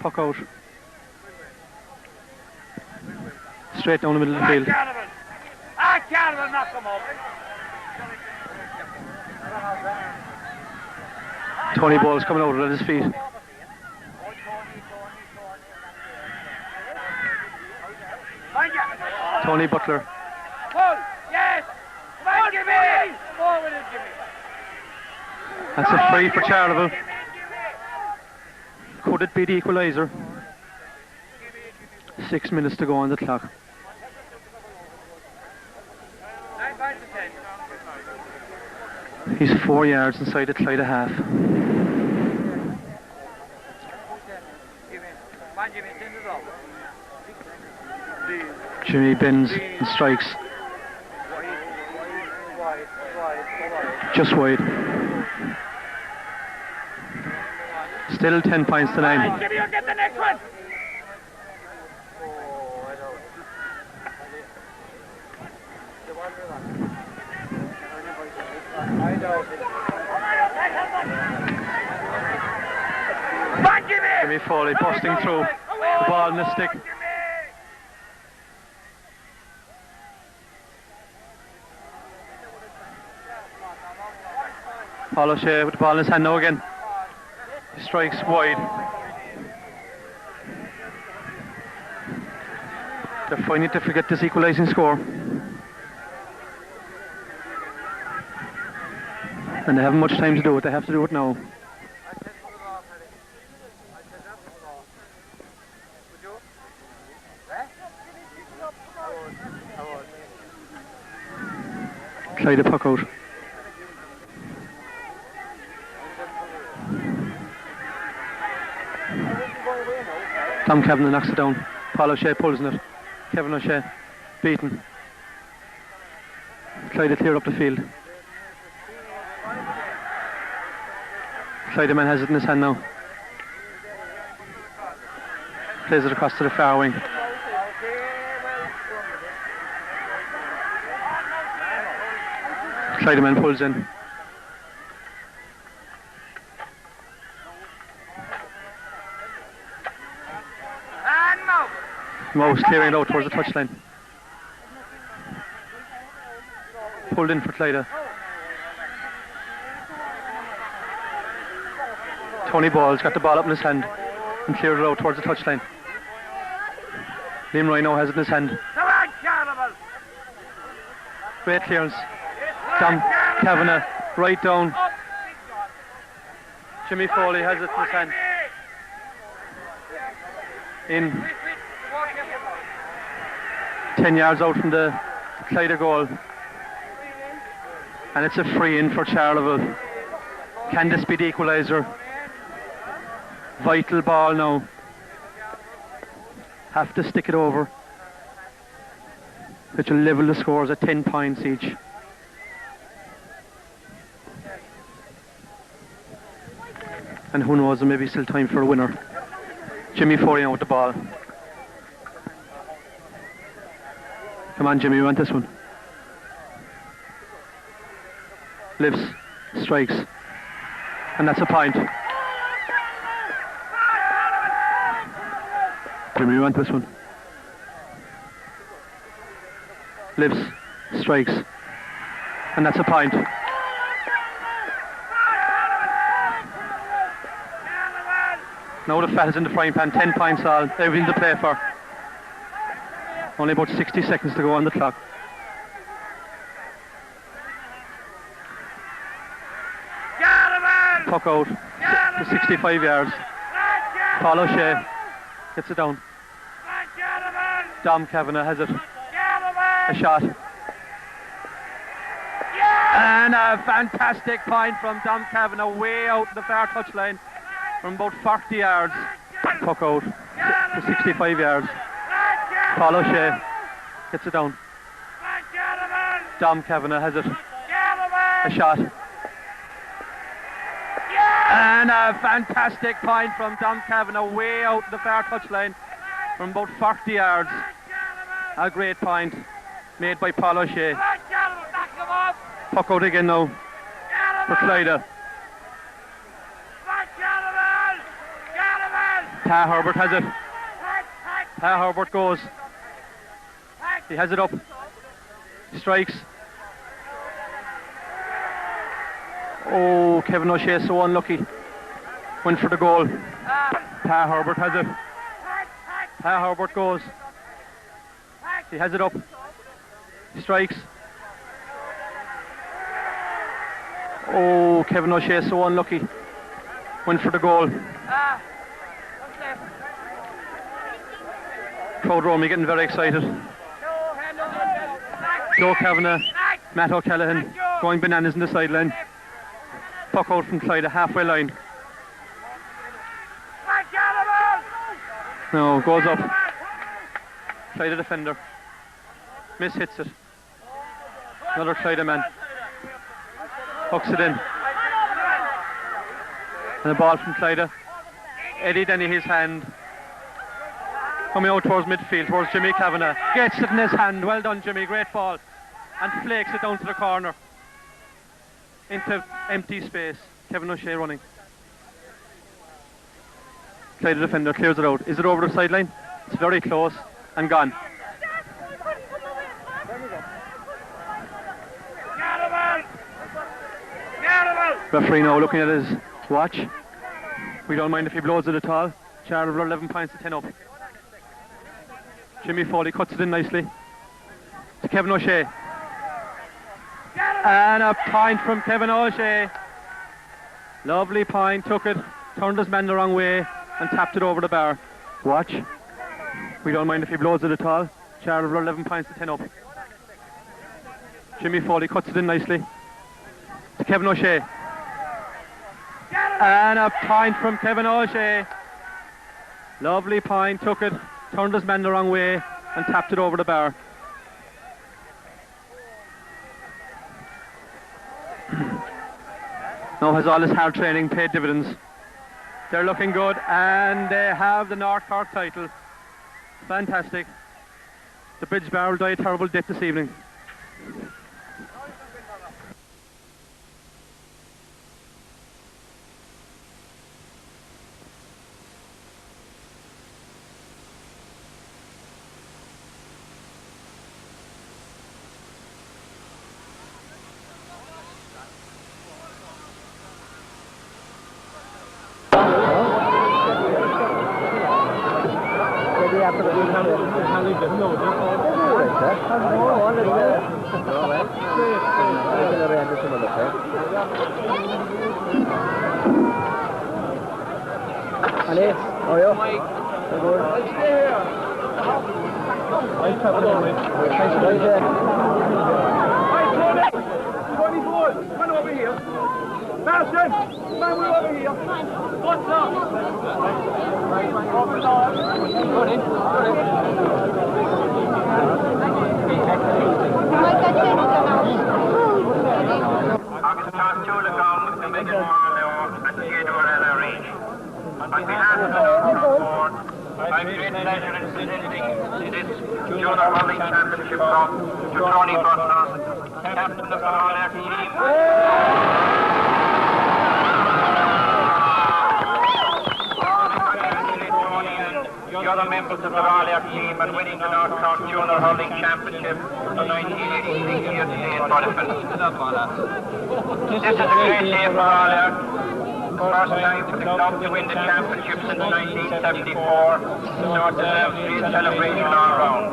A: Puck out. Straight down the middle of the field.
C: Gentlemen, knock them over.
A: Tony Ball's coming out at his feet. Tony Butler.
C: Pull, yes. Come on, Jimmy. Forward it, Jimmy.
A: That's a free for Charleville. Could it be the equaliser? 6 minutes to go on the clock.
C: 9 points to 10.
A: He's 4 yards inside the Clyda half. Jimmy bends and strikes. Just wide. Still 10 points to 9.
C: Jimmy, you'll get the next one.
A: Jimmy Foley busting through the ball in the stick. Paul O'Shea with the ball in his hand now again. He strikes wide. They're finding it difficult to get this equalising score. And they haven't much time to do it, they have to do it now. Clyda puck out. Tom Kavanagh knocks it down. Paul O'Shea pulls in it. Kevin O'Shea. beaten. Clyda cleared up the field. Clyda man has it in his hand now. Plays it across to the far wing. Clyda man pulls in. Mouse clearing it out towards the touchline. Pulled in for Clyda. Tony Ball's got the ball up in his hand and cleared it out towards the touchline. Liam Ryan now has it in his hand. Great clearance. Dom Kavanagh right down. Jimmy Foley has it in his hand. In 10 yards out from the Clyda goal. And it's a free in for Charleville. Can this be the equaliser? Vital ball now. Have to stick it over, which will level the scores at 10 points each. And who knows, there may be still time for a winner. Jimmy Foley out with the ball. Come on, Jimmy, you want this one. Lifts, strikes, and that's a point. Jimmy, you want this one. Lifts, strikes, and that's a point. Now the fat is in the frying pan, 10 points all, everything to play for. Only about 60 seconds to go on the clock. Puck out to 65 yards. Paul O'Shea gets it down. Dom Kavanagh has it. A shot. And a fantastic point from Dom Kavanagh way out the far touchline from about 40 yards. Puck out to 65 yards. Paul O'Shea gets it down. Dom Kavanagh has it. A shot. And a fantastic point from Dom Kavanagh way out the far touchline from about 40 yards. A great point made by Paul O'Shea. Puck out again now for Clyda. Pa Herbert has it. Pa Herbert goes. He has it up. Strikes. Oh, Kevin O'Shea so unlucky. Went for the goal. Pa Herbert has it. Pa Herbert goes. He has it up. Strikes. Oh, Kevin O'Shea so unlucky. Went for the goal. Crowd around me getting very excited. Joe Kavanagh, Matt O'Callaghan going bananas in the sideline. Puck out from Clyda, halfway line. No, goes up. Clyda defender. Miss hits it. Another Clyda man. Hooks it in. And a ball from Clyda. Eddie Dennehy's hand. Coming out towards midfield, towards Jimmy Kavanagh. Gets it in his hand. Well done, Jimmy. Great ball. And flakes it down to the corner. Into empty space. Kevin O'Shea running. Clyda defender clears it out. Is it over the sideline? It's very close and gone. Referee now looking at his watch. We don't mind if he blows it at all. Charleville 11 points to 10 up. Jimmy Foley cuts it in nicely to Kevin O'Shea. And a point from Kevin O'Shea. Lovely point, took it, turned his man the wrong way and tapped it over the bar. Watch. We don't mind if he blows it at all. Charleville 11 points to 10 up. Jimmy Foley cuts it in nicely to Kevin O'Shea. And a point from Kevin O'Shea. Lovely point, took it, turned his man the wrong way and tapped it over the bar. Now has all this hard training paid dividends. They're looking good, and they have the North Cork title. Fantastic. The Bridge Bar will die a terrible death this evening.
C: On behalf of the Rovers board, I have great pleasure in presenting this Junior Hurling Championship Cup to Tony Butler, captain of the All-Air team. The other members of the All-Air team and winning the North Cork Junior Hurling Championship of 1986 here today in Bonneville. This is a great day for All-Air. First time for the club to win the championship since 1974, so it's a great celebration all round.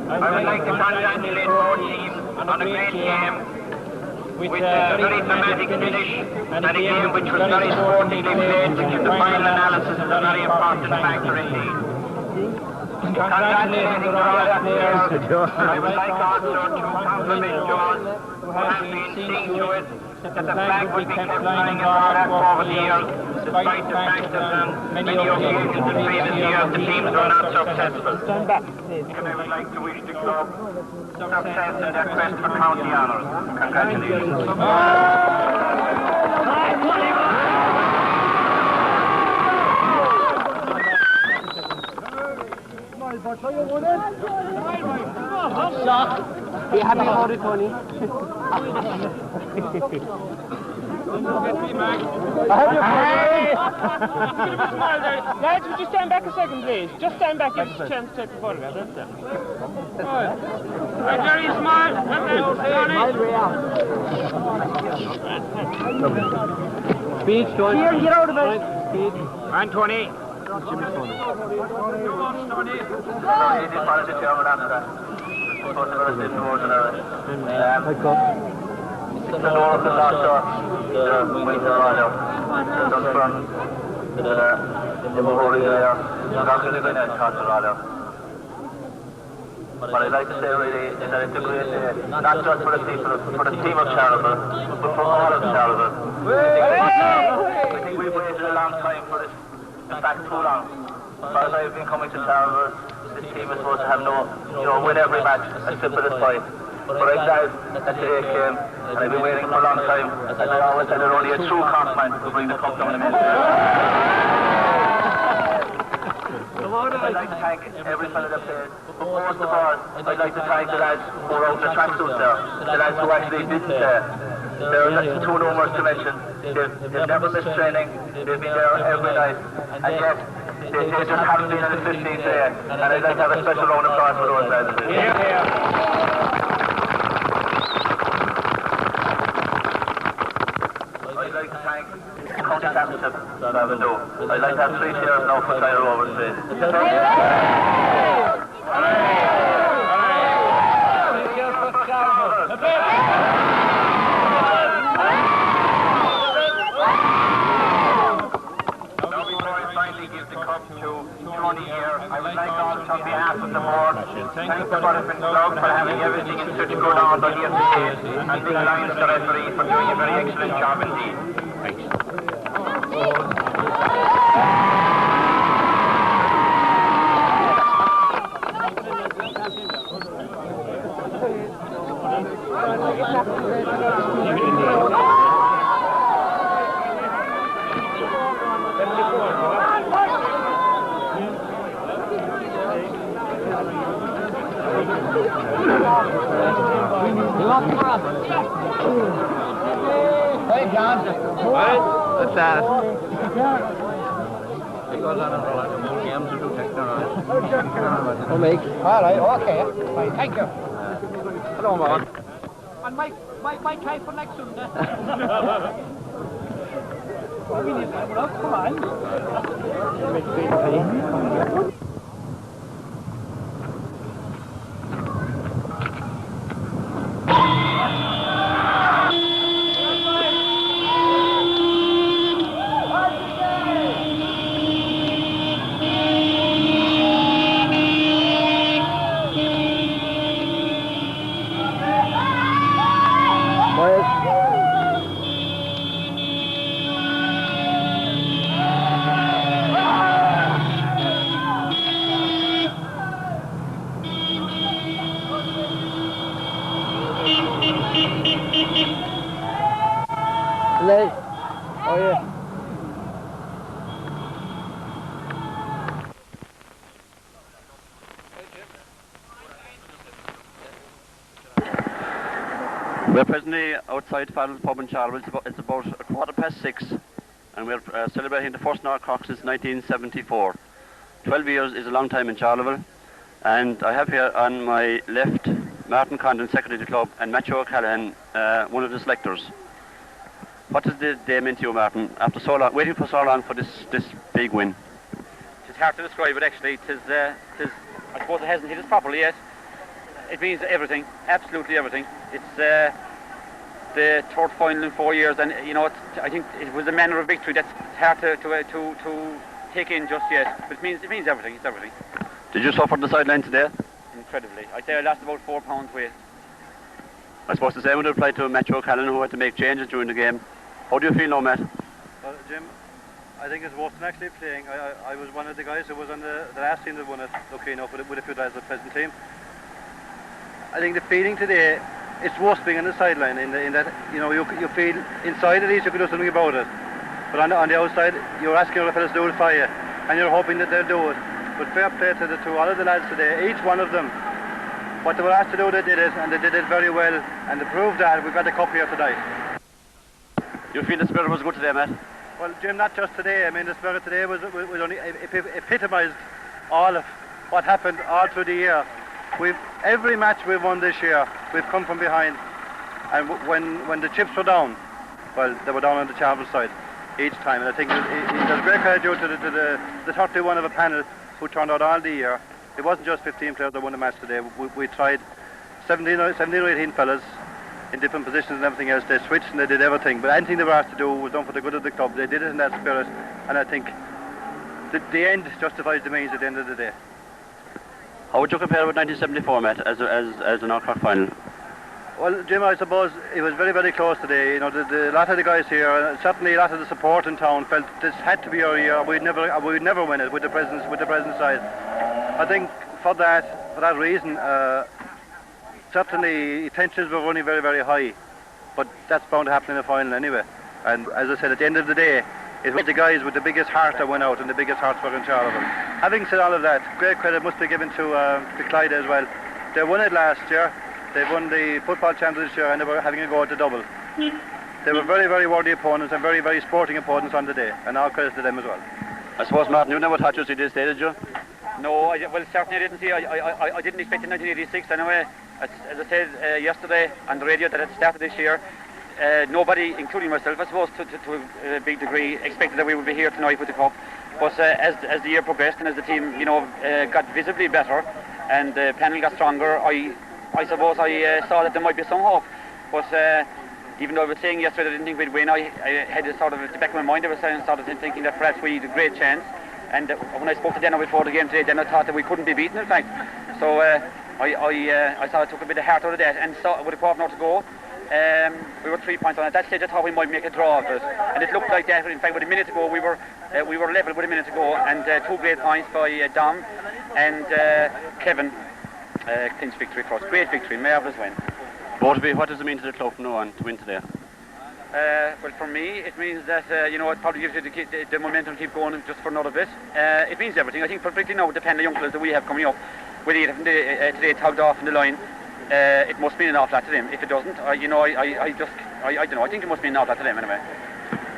C: I would like to congratulate both teams on a great game with a very dramatic finish and a game which was very sportingly played, which in the final analysis is a very important factor indeed. Congratulating the All-Air players, I would like also to compliment John, who has been seeing to it that the flag would be kept flying in Cork over the years, despite the fact that on many occasions in previous years the teams were not successful. And I would like to wish the club success in their quest for county honours. Congratulations.
D: Be happy about it, Tony.
F: Lads, would you stand back a second, please? Just stand back, give us a chance to take the photograph. That's it. Right, very smart.
D: Speed, Tony.
F: Here, get out of it.
D: Speed.
C: And 20. But I'd like to say really that it's a great day, not just for the people, for the team of Charleville, but for all of Charleville. I think we've waited a long time for this, in fact too long. As far as I've been coming to Charleville, this team is supposed to have win every match and simple as fight. But I'm glad that today came, and I've been waiting for a long time, as I always said, there's only a true Corkman to bring the cup down the middle. I'd like to thank every fellow that played, but most of all, I'd like to thank the lads who were out in the tracksuit there, the lads who actually didn't play. They're too numerous to mention. They've never missed training, they've been there every night, and yet they just haven't been in the 15th day, and I'd like to have a special round of applause for those lads. I'd like to thank the county championship, I'd like to have 3 cheers now for Clyda Rovers, please. Now before I finally give the cup to Tony here, I would like also on behalf of the board thank the Bonneville Club for having everything in such good order here today, and Big Lions the referee for doing a very excellent job indeed.
E: Hey, John.
D: What's that? Oh, Mike.
E: All right, okay. Right, thank you.
D: Hello, man.
E: And my try for next Sunday. Come on.
D: Hello. Oh, yeah.
G: We're presently outside Fadl's pub in Charleville. It's about 6:15, and we're celebrating the first North Cork since 1974. 12 years is a long time in Charleville, and I have here on my left Martin Condon, Secretary of the club, and Matthew O'Callaghan, one of the selectors. What does the day mean to you, Martin, after so long, waiting for so long for this big win?
C: It's hard to describe it actually. I suppose it hasn't hit us properly yet. It means everything, absolutely everything. It's the third final in 4 years, and you know, I think it was a manner of victory that's hard to take in just yet. But it means everything. It's everything.
G: Did you suffer on the sideline today?
C: Incredibly. I'd say I lost about 4 pounds weight.
G: I suppose the same would apply to Matthew O'Callaghan, who had to make changes during the game. How do you feel now, Matt?
A: Well, Jim, I think it's worse than actually playing. I was one of the guys who was on the last team that won it. Okay, enough with a few guys on the present team. I think the feeling today, it's worse being on the sideline in that you know you feel inside at least you can do something about it, but on the outside you're asking other fellas to do it for you, and you're hoping that they'll do it. But fair play to all of the lads today, each one of them. What they were asked to do, they did it, and they did it very well. And to prove that, we've got the cup here tonight.
G: You feel the spirit was good today, Matt?
A: Well, Jim, not just today. I mean, the spirit today was only epitomised all of what happened all through the year. Every match we've won this year, we've come from behind. And when the chips were down, well, they were down on the Charleville side each time. And I think there's great credit due to the 31 of a panel who turned out all the year. It wasn't just 15 players that won the match today. We tried 17 or 18 fellas in different positions and everything else. They switched and they did everything. But anything they were asked to do was done for the good of the club. They did it in that spirit. And I think the end justifies the means at the end of the day.
G: How would you compare with 1974, Matt, as a North Cork final?
A: Well, Jim, I suppose it was very, very close today. You know, a lot of the guys here, and certainly a lot of the support in town, felt this had to be our year. We'd never win it with the present side. I think for that reason, certainly tensions were running very, very high, but that's bound to happen in a final anyway. And as I said, at the end of the day, it was the guys with the biggest heart that went out, and the biggest hearts were in Charleville. Having said all of that, great credit must be given to Clyda as well. They won it last year. They won the football championship this year, and they were having a go at the double. They were very, very worthy opponents and very, very sporting opponents on the day, and all credit to them as well.
G: I suppose, Martin, you never thought you'd see this day, did you?
C: No, well, certainly I didn't see. I didn't expect in 1986 anyway. As I said yesterday on the radio that it started this year. Nobody, including myself, I suppose, to a big degree, expected that we would be here tonight with the cup. But as the year progressed and as the team, you know, got visibly better and the panel got stronger, I suppose I saw that there might be some hope. But even though I was saying yesterday that I didn't think we'd win, I had a sort of, at the back of my mind, I was sort of thinking that perhaps we had a great chance. And when I spoke to Dana before the game today, then I thought that we couldn't be beaten, in fact. So I thought I took a bit of heart out of that, and saw with a quarter hour to go, we were 3 points on. At that stage I thought we might make a draw of it, and it looked like that. In fact, with a minute to go, we were level with a minute to go, and 2 great points by Dom and Kevin. Clinch victory for us. Great victory, marvellous win.
G: Both of you, what does it mean to the club from now on to win today?
C: Well, for me, it means that, you know, it probably gives you the momentum to keep going just for another bit. It means everything. I think particularly now with the panel of young players that we have coming up,
G: with it today tugged off in the line, it must mean an awful lot to them. If it doesn't, I don't know. I think it must mean an awful lot to them anyway.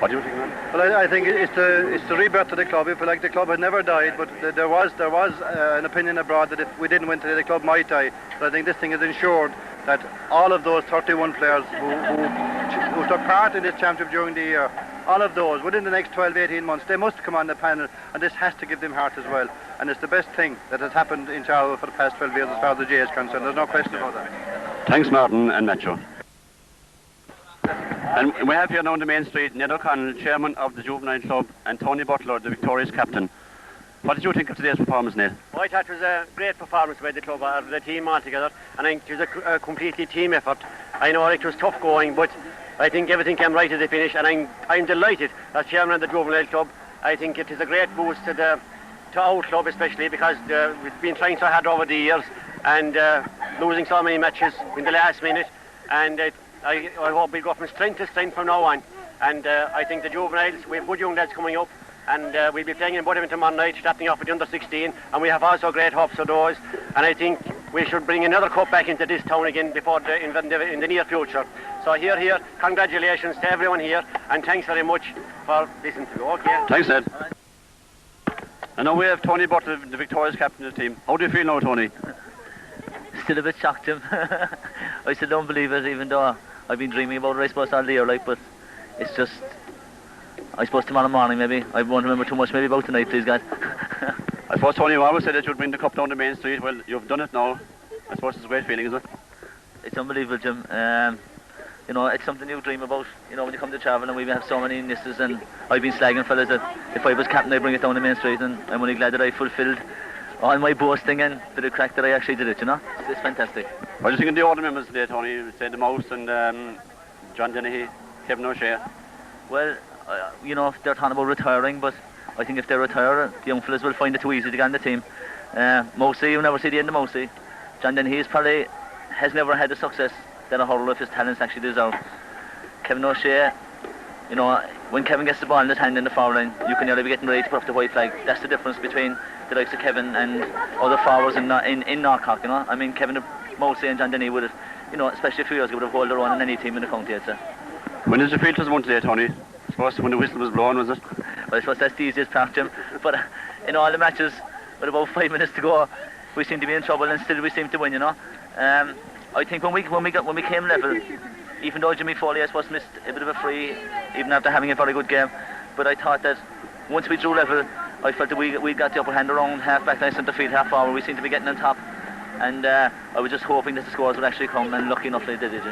G: What do you think, man?
H: Well, I think it's the rebirth of the club. If you like, the club had never died, but there was an opinion abroad that if we didn't win today, the club might die. But I think this thing has ensured that all of those 31 players who took part in this championship during the year, all of those, within the next 12-18 months, they must come on the panel, and this has to give them heart as well. And it's the best thing that has happened in Charleville for the past 12 years as far as the J is concerned. There's no question about that.
G: Thanks, Martin and Matthew. And we have here now on the main street Ned O'Connell, chairman of the Juvenile Club, and Tony Butler, the victorious captain. What did you think of today's performance, Ned?
I: I thought it was a great performance by the club, the team altogether, and I think it was a completely team effort. I know it was tough going, but I think everything came right at the finish, and I'm delighted as chairman of the Juvenile Club. I think it is a great boost to our club, especially because we've been trying so hard over the years and losing so many matches in the last minute, and I hope we'll go from strength to strength from now on. And I think the juveniles, we have good young lads coming up, and we'll be playing in Budapest tomorrow night, starting off with the under 16, and we have also great hopes for those. And I think we should bring another cup back into this town again before in the near future. So here, congratulations to everyone here, and thanks very much for listening to me. Okay.
G: Thanks, Ned. And now we have Tony Butler, the victorious captain of the team. How do you feel now, Tony?
J: Still a bit shocked, Jim. I still don't believe it, even though I've been dreaming about it, I suppose, all year, but it's just, I suppose tomorrow morning maybe. I won't remember too much maybe about tonight, please, guys.
G: I suppose, Tony, you always said that you'd bring the cup down the main street. Well, you've done it now. I suppose it's a great feeling, isn't it?
J: It's unbelievable, Jim. It's something you dream about, when you come to travel, and we have so many misses, and I've been slagging fellas that if I was captain I'd bring it down the main street, and I'm only glad that I fulfilled all my boasting and did a crack that I actually did it, It's fantastic.
G: What do you think of the other members today, Tony? You said the Mouse and John Dennehy, Kevin O'Shea.
J: Well, they're talking about retiring, but I think if they retire, the young fellas will find it too easy to get on the team. Mosey, you'll never see the end of Mosey. John Dennehy has never had the success that a hurler of his talents actually deserve. Kevin O'Shea, when Kevin gets the ball in his hand in the foul line, you can nearly be getting ready to put up the white flag. That's the difference between the likes of Kevin and other forwards in North Cork, I mean, Kevin Mosey and John Denny would have, especially a few years ago, would have held their own in any team in the county, I'd say.
G: When did you feel it was won today, Tony? I suppose when the whistle was blown, was it?
J: Well, I suppose that's the easiest part, Jim. But in all the matches, with about 5 minutes to go, we seem to be in trouble, and still we seem to win, I think when we came level, even though Jimmy Foley, I suppose, missed a bit of a free, even after having a very good game, but I thought that once we drew level, I felt that we got the upper hand around half back line, centre field, half forward. We seemed to be getting on top, and I was just hoping that the scores would actually come, and lucky enough they did it,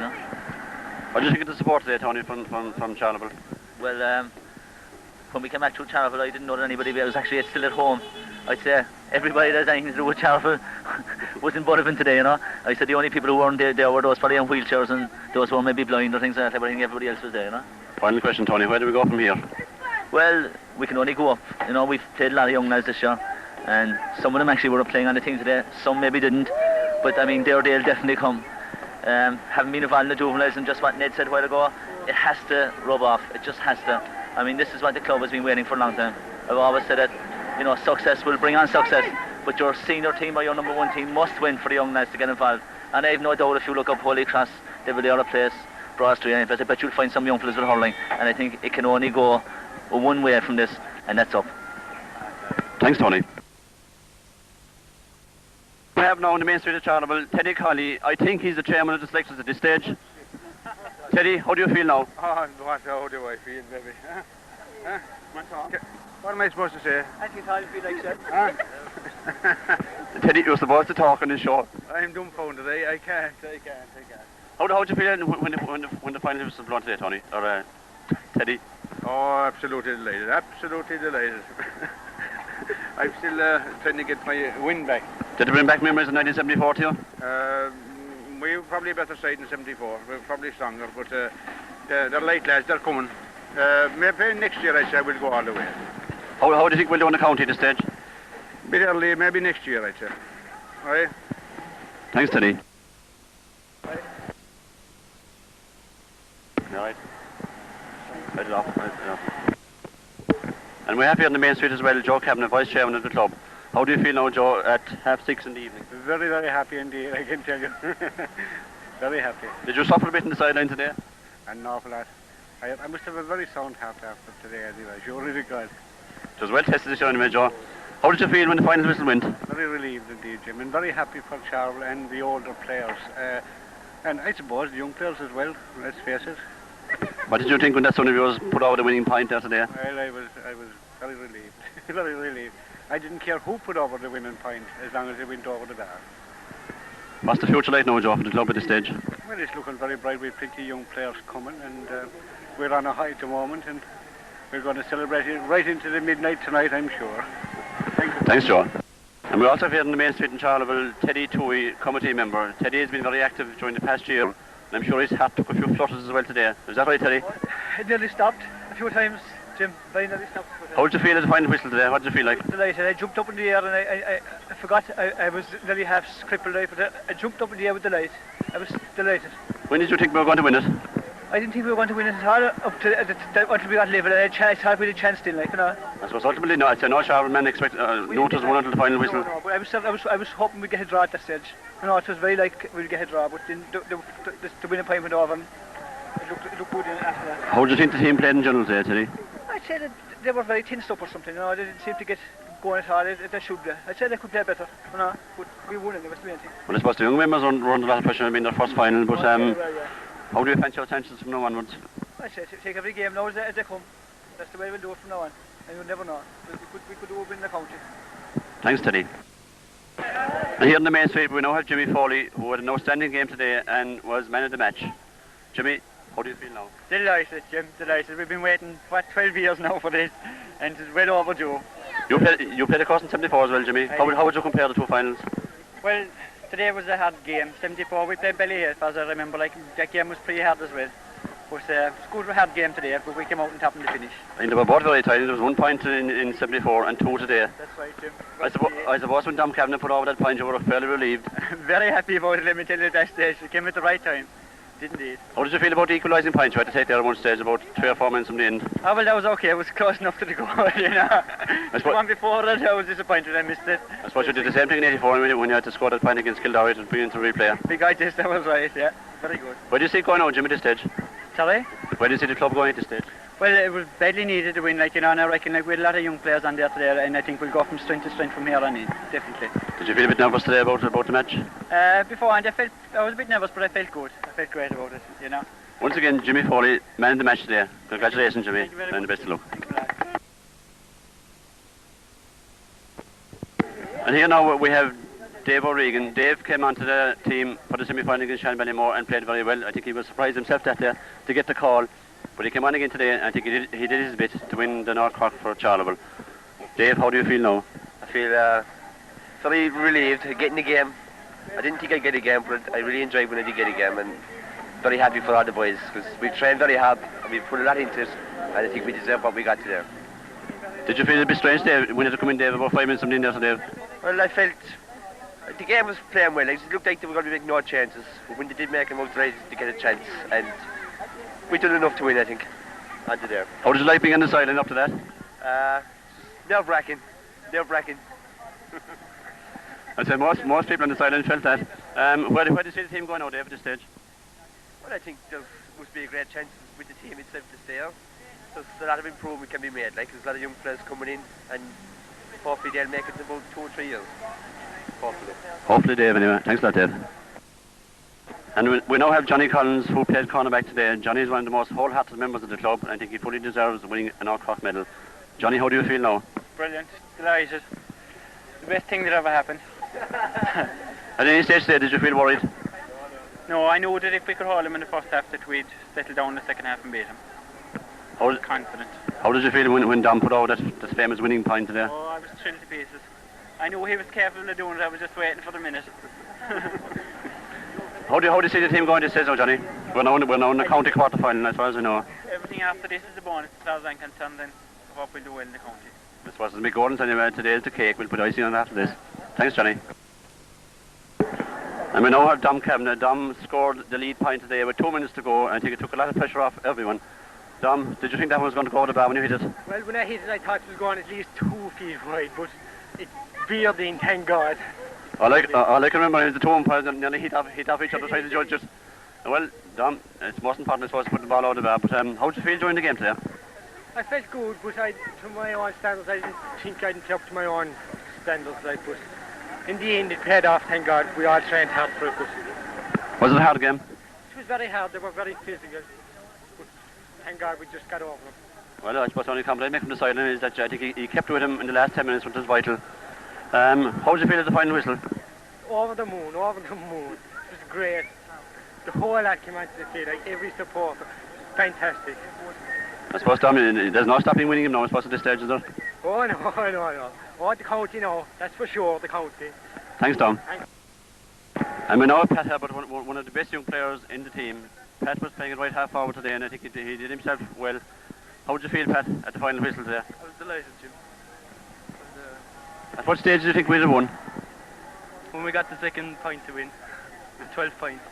G: What do you think of the support today, Tony, from Charleville?
J: Well, when we came back to Charleville, I didn't know that anybody was actually still at home. I'd say everybody that has anything to do with Charleville was in Budapest today, I said the only people who weren't there were those probably on wheelchairs and those who were maybe blind or things like that, but I think everybody else was there,
G: Final question, Tony, where do we go from here?
J: Well, we can only go up. We've played a lot of young lads this year, and some of them actually were playing on the team today, some maybe didn't, but I mean, they'll definitely come. Having been involved in the juveniles, and just what Ned said a while ago, it has to rub off, it just has to. I mean, this is what the club has been waiting for a long time. I've always said that, success will bring on success, but your senior team or your number one team must win for the young lads to get involved. And I have no doubt if you look up Holy Cross, Devil Place, Broad Street, I bet you'll find some young fellas with hurling, and I think it can only go one way from this, and that's up.
G: Thanks, Tony. We have now on the main street of Charleville, Teddy Colley. I think he's the chairman of the selectors at this stage. Teddy, how do you feel now?
H: How do I feel, baby? What am I supposed to say?
E: I think how you feel like that.
G: Teddy, you're supposed to talk on this show.
H: I'm dumbfounded. I can't.
G: How do you feel when the final was blown today, Tony? Or Teddy?
H: Oh, absolutely delighted. I'm still trying to get my win back.
G: Did it bring back memories of 1974 to you?
H: We were probably a better side in 74. We were probably stronger, but they're late lads, they're coming. Maybe next year, I say, we'll go all the way.
G: How do you think we'll do in the county at this stage?
H: Bit early, maybe next year, I'd say. All right?
G: Thanks, Teddy. All right. Right it off. And we have here on the main street as well, Joe Cabinet, Vice Chairman of the club. How do you feel now, Joe, at 6:30 in the evening?
K: Very, very happy indeed, I can tell you. Very happy.
G: Did you suffer a bit in the sideline today?
K: An awful lot. I must have a very sound heart after today, anyway. Surely to God.
G: It was well tested this year anyway, Joe. How did you feel when the final whistle went?
K: Very relieved indeed, Jim, and very happy for Charleville and the older players. And I suppose the young players as well, let's face it.
G: What did you think when that son of yours put over the winning point there today?
K: Well, I was very relieved. Very relieved. I didn't care who put over the winning point as long as it went over the bar.
G: What's the future like now, Joe, for the club at this stage?
K: Well, it's looking very bright. We've plenty of young players coming, and we're on a high at the moment, and we're going to celebrate it right into the midnight tonight, I'm sure. Thank you.
G: Thanks, Joe. And we also have here in the main street in Charleville, Teddy Toohey, committee member. Teddy has been very active during the past year, and I'm sure his hat took a few flutters as well today. Is that right, Teddy?
L: It nearly stopped a few times, Jim. Very nearly stopped.
G: How did you feel at the final whistle today? What did you feel like?
L: Delighted. I jumped up in the air and I forgot I was nearly half crippled, but I jumped up in the air with delight. I was delighted.
G: When did you think we were going to win it?
L: I didn't think we were going to win it at all up to until we got level. I thought we had a chance still, like, you know.
G: I suppose ultimately, no. I'd say no Charleville men expect no it was won until the final whistle.
L: No, but I was hoping we'd get a draw at that stage. You know, it was very like we'd get a draw, but then the winning point went over. It looked good after that.
G: How do you think the team played in general today, Teddy?
L: I'd say that they were very tensed up or something, you know. They didn't seem to get going at all. They should be. I'd say they could play better, you know. But we won it, was the main thing.
G: Well, I suppose the young members were under a lot of pressure in their first final, but how do you fancy your chances from now onwards?
L: I'd say take every game now as they come. That's the way we'll do it from now on. And you'll never know. We could win the county.
G: Thanks, Teddy. And here in the main street, we now have Jimmy Foley, who had an outstanding game today and was man of the match. Jimmy, how do you feel now?
M: Delighted, Jim, delighted. We've been waiting, 12 years now for this, and it's well overdue.
G: You played a course in 74 as well, Jimmy. How would you compare the two finals?
M: Well, today was a hard game. 74, we played Belly Hill, as I remember. Like, that game was pretty hard as well. But it was a hard game today, but we came out on top in the finish.
G: And they were both very tight. There was 1 point in 74 and 2 today.
M: That's right, Jim.
G: I suppose when Dom Kavanagh put over that point, you were fairly relieved.
M: Very happy about it, let me tell you, at that stage. It came at the right time. Did indeed.
G: How did you feel about the equalising points you had to take there at one stage, about 3 or 4 minutes from the end?
M: Oh, well, that was okay. It was close enough to the goal, you know. The one before that, I was disappointed I missed it.
G: I suppose you did the same thing in 84 when you had to score that point against Kildare and put it into replay.
M: Big idea, that was right, yeah. Very good.
G: Where do you see it going now, Jim, at this stage?
M: Sorry?
G: Where do you see the club going at this stage?
M: Well, it was badly needed to win, like, you know, and I reckon like, we had a lot of young players on there today, and I think we'll go from strength to strength from here on in, definitely.
G: Did you feel a bit nervous today about the match?
M: Beforehand, I was a bit nervous, but I felt good. I felt great about it, you know.
G: Once again, Jimmy Foley, man of the match today. Congratulations, Jimmy, and the best of luck. And here now we have Dave O'Regan. Dave came onto the team for the semi-final against Shanballymore and played very well. I think he was surprised himself that day to get the call. But he came on again today, and I think he did his bit to win the North Cork for Charleville. Dave, how do you feel now?
N: I feel very relieved getting the game. I didn't think I'd get a game, but I really enjoyed when I did get a game, and very happy for all the boys, because we trained very hard, and we put a lot into it, and I think we deserve what we got today.
G: Did you feel a bit strange, Dave, when you had to come in, Dave, about 5 minutes from the end there, Dave?
N: Well, I felt the game was playing well. It looked like they were going to make no chances, but when they did make them out right, to get a chance, and we did enough to win, I think, onto there.
G: How did you like being on the sideline up to that?
N: Nerve-wracking. Nerve-wracking.
G: I'd say most people on the sideline felt that. Where do you see the team going now, Dave, at this stage?
N: Well, I think there must be a great chance with the team itself to stay out. There's a lot of improvement can be made. Like, there's a lot of young players coming in, and hopefully they'll make it in about 2 or 3 years. Hopefully.
G: Hopefully, Dave, anyway. Thanks a lot, Dave. And we now have Johnny Collins, who played cornerback today. Johnny is one of the most wholehearted members of the club, and I think he fully deserves winning an North Cork medal. Johnny, how do you feel now?
M: Brilliant. Delighted. The best thing that ever happened.
G: At any stage today, did you feel worried?
M: No, I knew that if we could hold him in the first half, that we'd settle down in the second half and beat him. I was confident.
G: How did you feel when Dom put out that famous winning point today?
M: Oh, I was thrilled to pieces. I knew he was capable of doing it. I was just waiting for the minute.
G: How do you see the team going this season, Johnny? We're now in the county quarter-final, as far as I know.
M: Everything after this is a bonus, as far as I'm concerned, then I hope we'll do well in the county.
G: This was the big Gordon's anyway. Today is the cake. We'll put icing on after this. Thanks, Johnny. And we now have Dom Kavanagh. Dom scored the lead point today with 2 minutes to go, and I think it took a lot of pressure off everyone. Dom, did you think that one was going to go over the bar when you hit it?
O: Well, when I hit it, I thought it was going at least 2 feet wide, but
F: Bearding, thank God.
G: All I can remember is the two umpires and nearly hit off each other trying to judge it. Well, Dom, it's most important, I suppose, to put the ball out of there. But how did you feel during the game today?
F: I felt good, but to my own standards, I didn't think I'd up to my own standards. But in the end, it paid off, thank God. We all trained hard for it.
G: Was it a hard game?
F: It was very hard. They were very physical. But thank God we just got over them.
G: Well, I suppose the only comment I make from the sideline is that I think he kept with him in the last 10 minutes, which was vital. How did you feel at the final whistle?
F: Over the moon, over the moon. It was great. The whole lot came onto the field, like every supporter. Fantastic.
G: I suppose, Tom, there's no stopping winning him now, I suppose, at this stage, is there?
F: Oh, no. Oh, the county, no. That's for sure, the county.
G: Thanks, Tom. Thanks. And we know Pat Herbert, one of the best young players in the team. Pat was playing it right half forward today, and I think he did himself well. How did you feel, Pat, at the final whistle today?
O: I was delighted, Jim.
G: At what stage did you think we'd have won?
O: When we got the second point to win, with 12 points.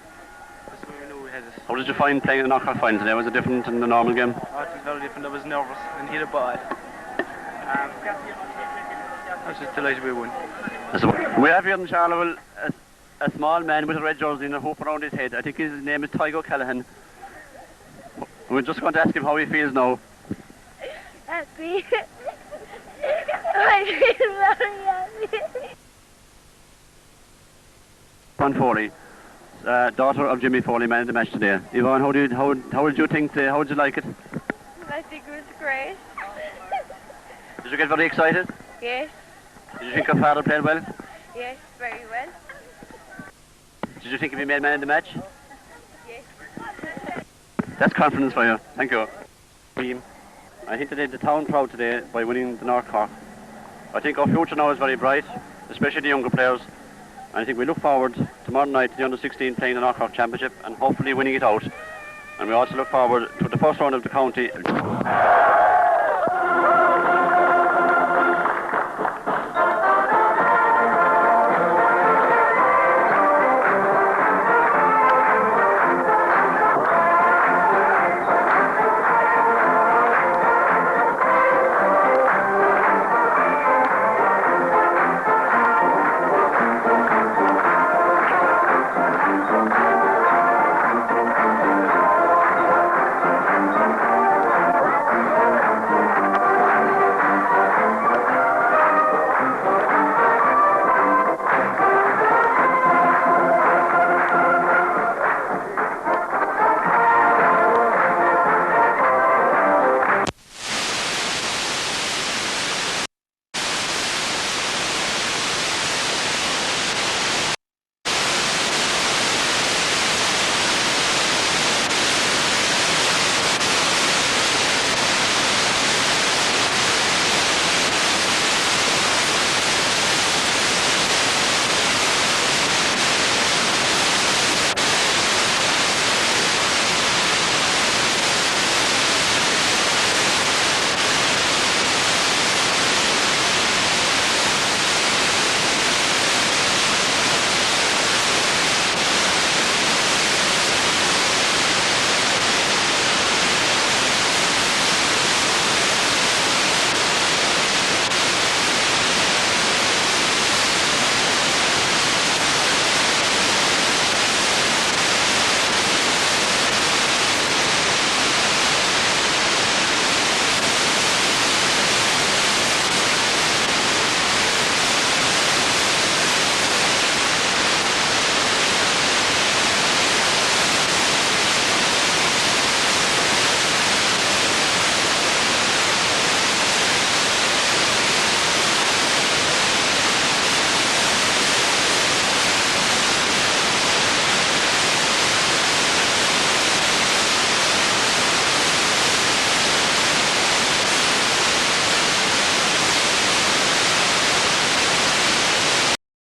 O: That's when we knew we had it.
G: How did you find playing a knockout final today? Was it different than the normal game?
O: Oh, it was very different. I was nervous and hit a ball. I was just delighted we won.
G: We have here in Charleville a small man with a red jersey and a hoop around his head. I think his name is Tygo Callahan. We're just going to ask him how he feels now.
P: Happy. I feel very happy.
G: Yvonne Foley, daughter of Jimmy Foley, man of the match today. Yvonne, how did you think today? How did you like it?
P: I think it was great.
G: Did you get very excited?
P: Yes.
G: Did you think your father played well?
P: Yes, very well.
G: Did you think he'd be made man of the match?
P: Yes.
G: That's confidence for you. Thank you. I think they did the town proud today by winning the North Cork. I think our future now is very bright, especially the younger players. And I think we look forward tomorrow night to the under-16 playing the North Cork Championship and hopefully winning it out. And we also look forward to the first round of the county.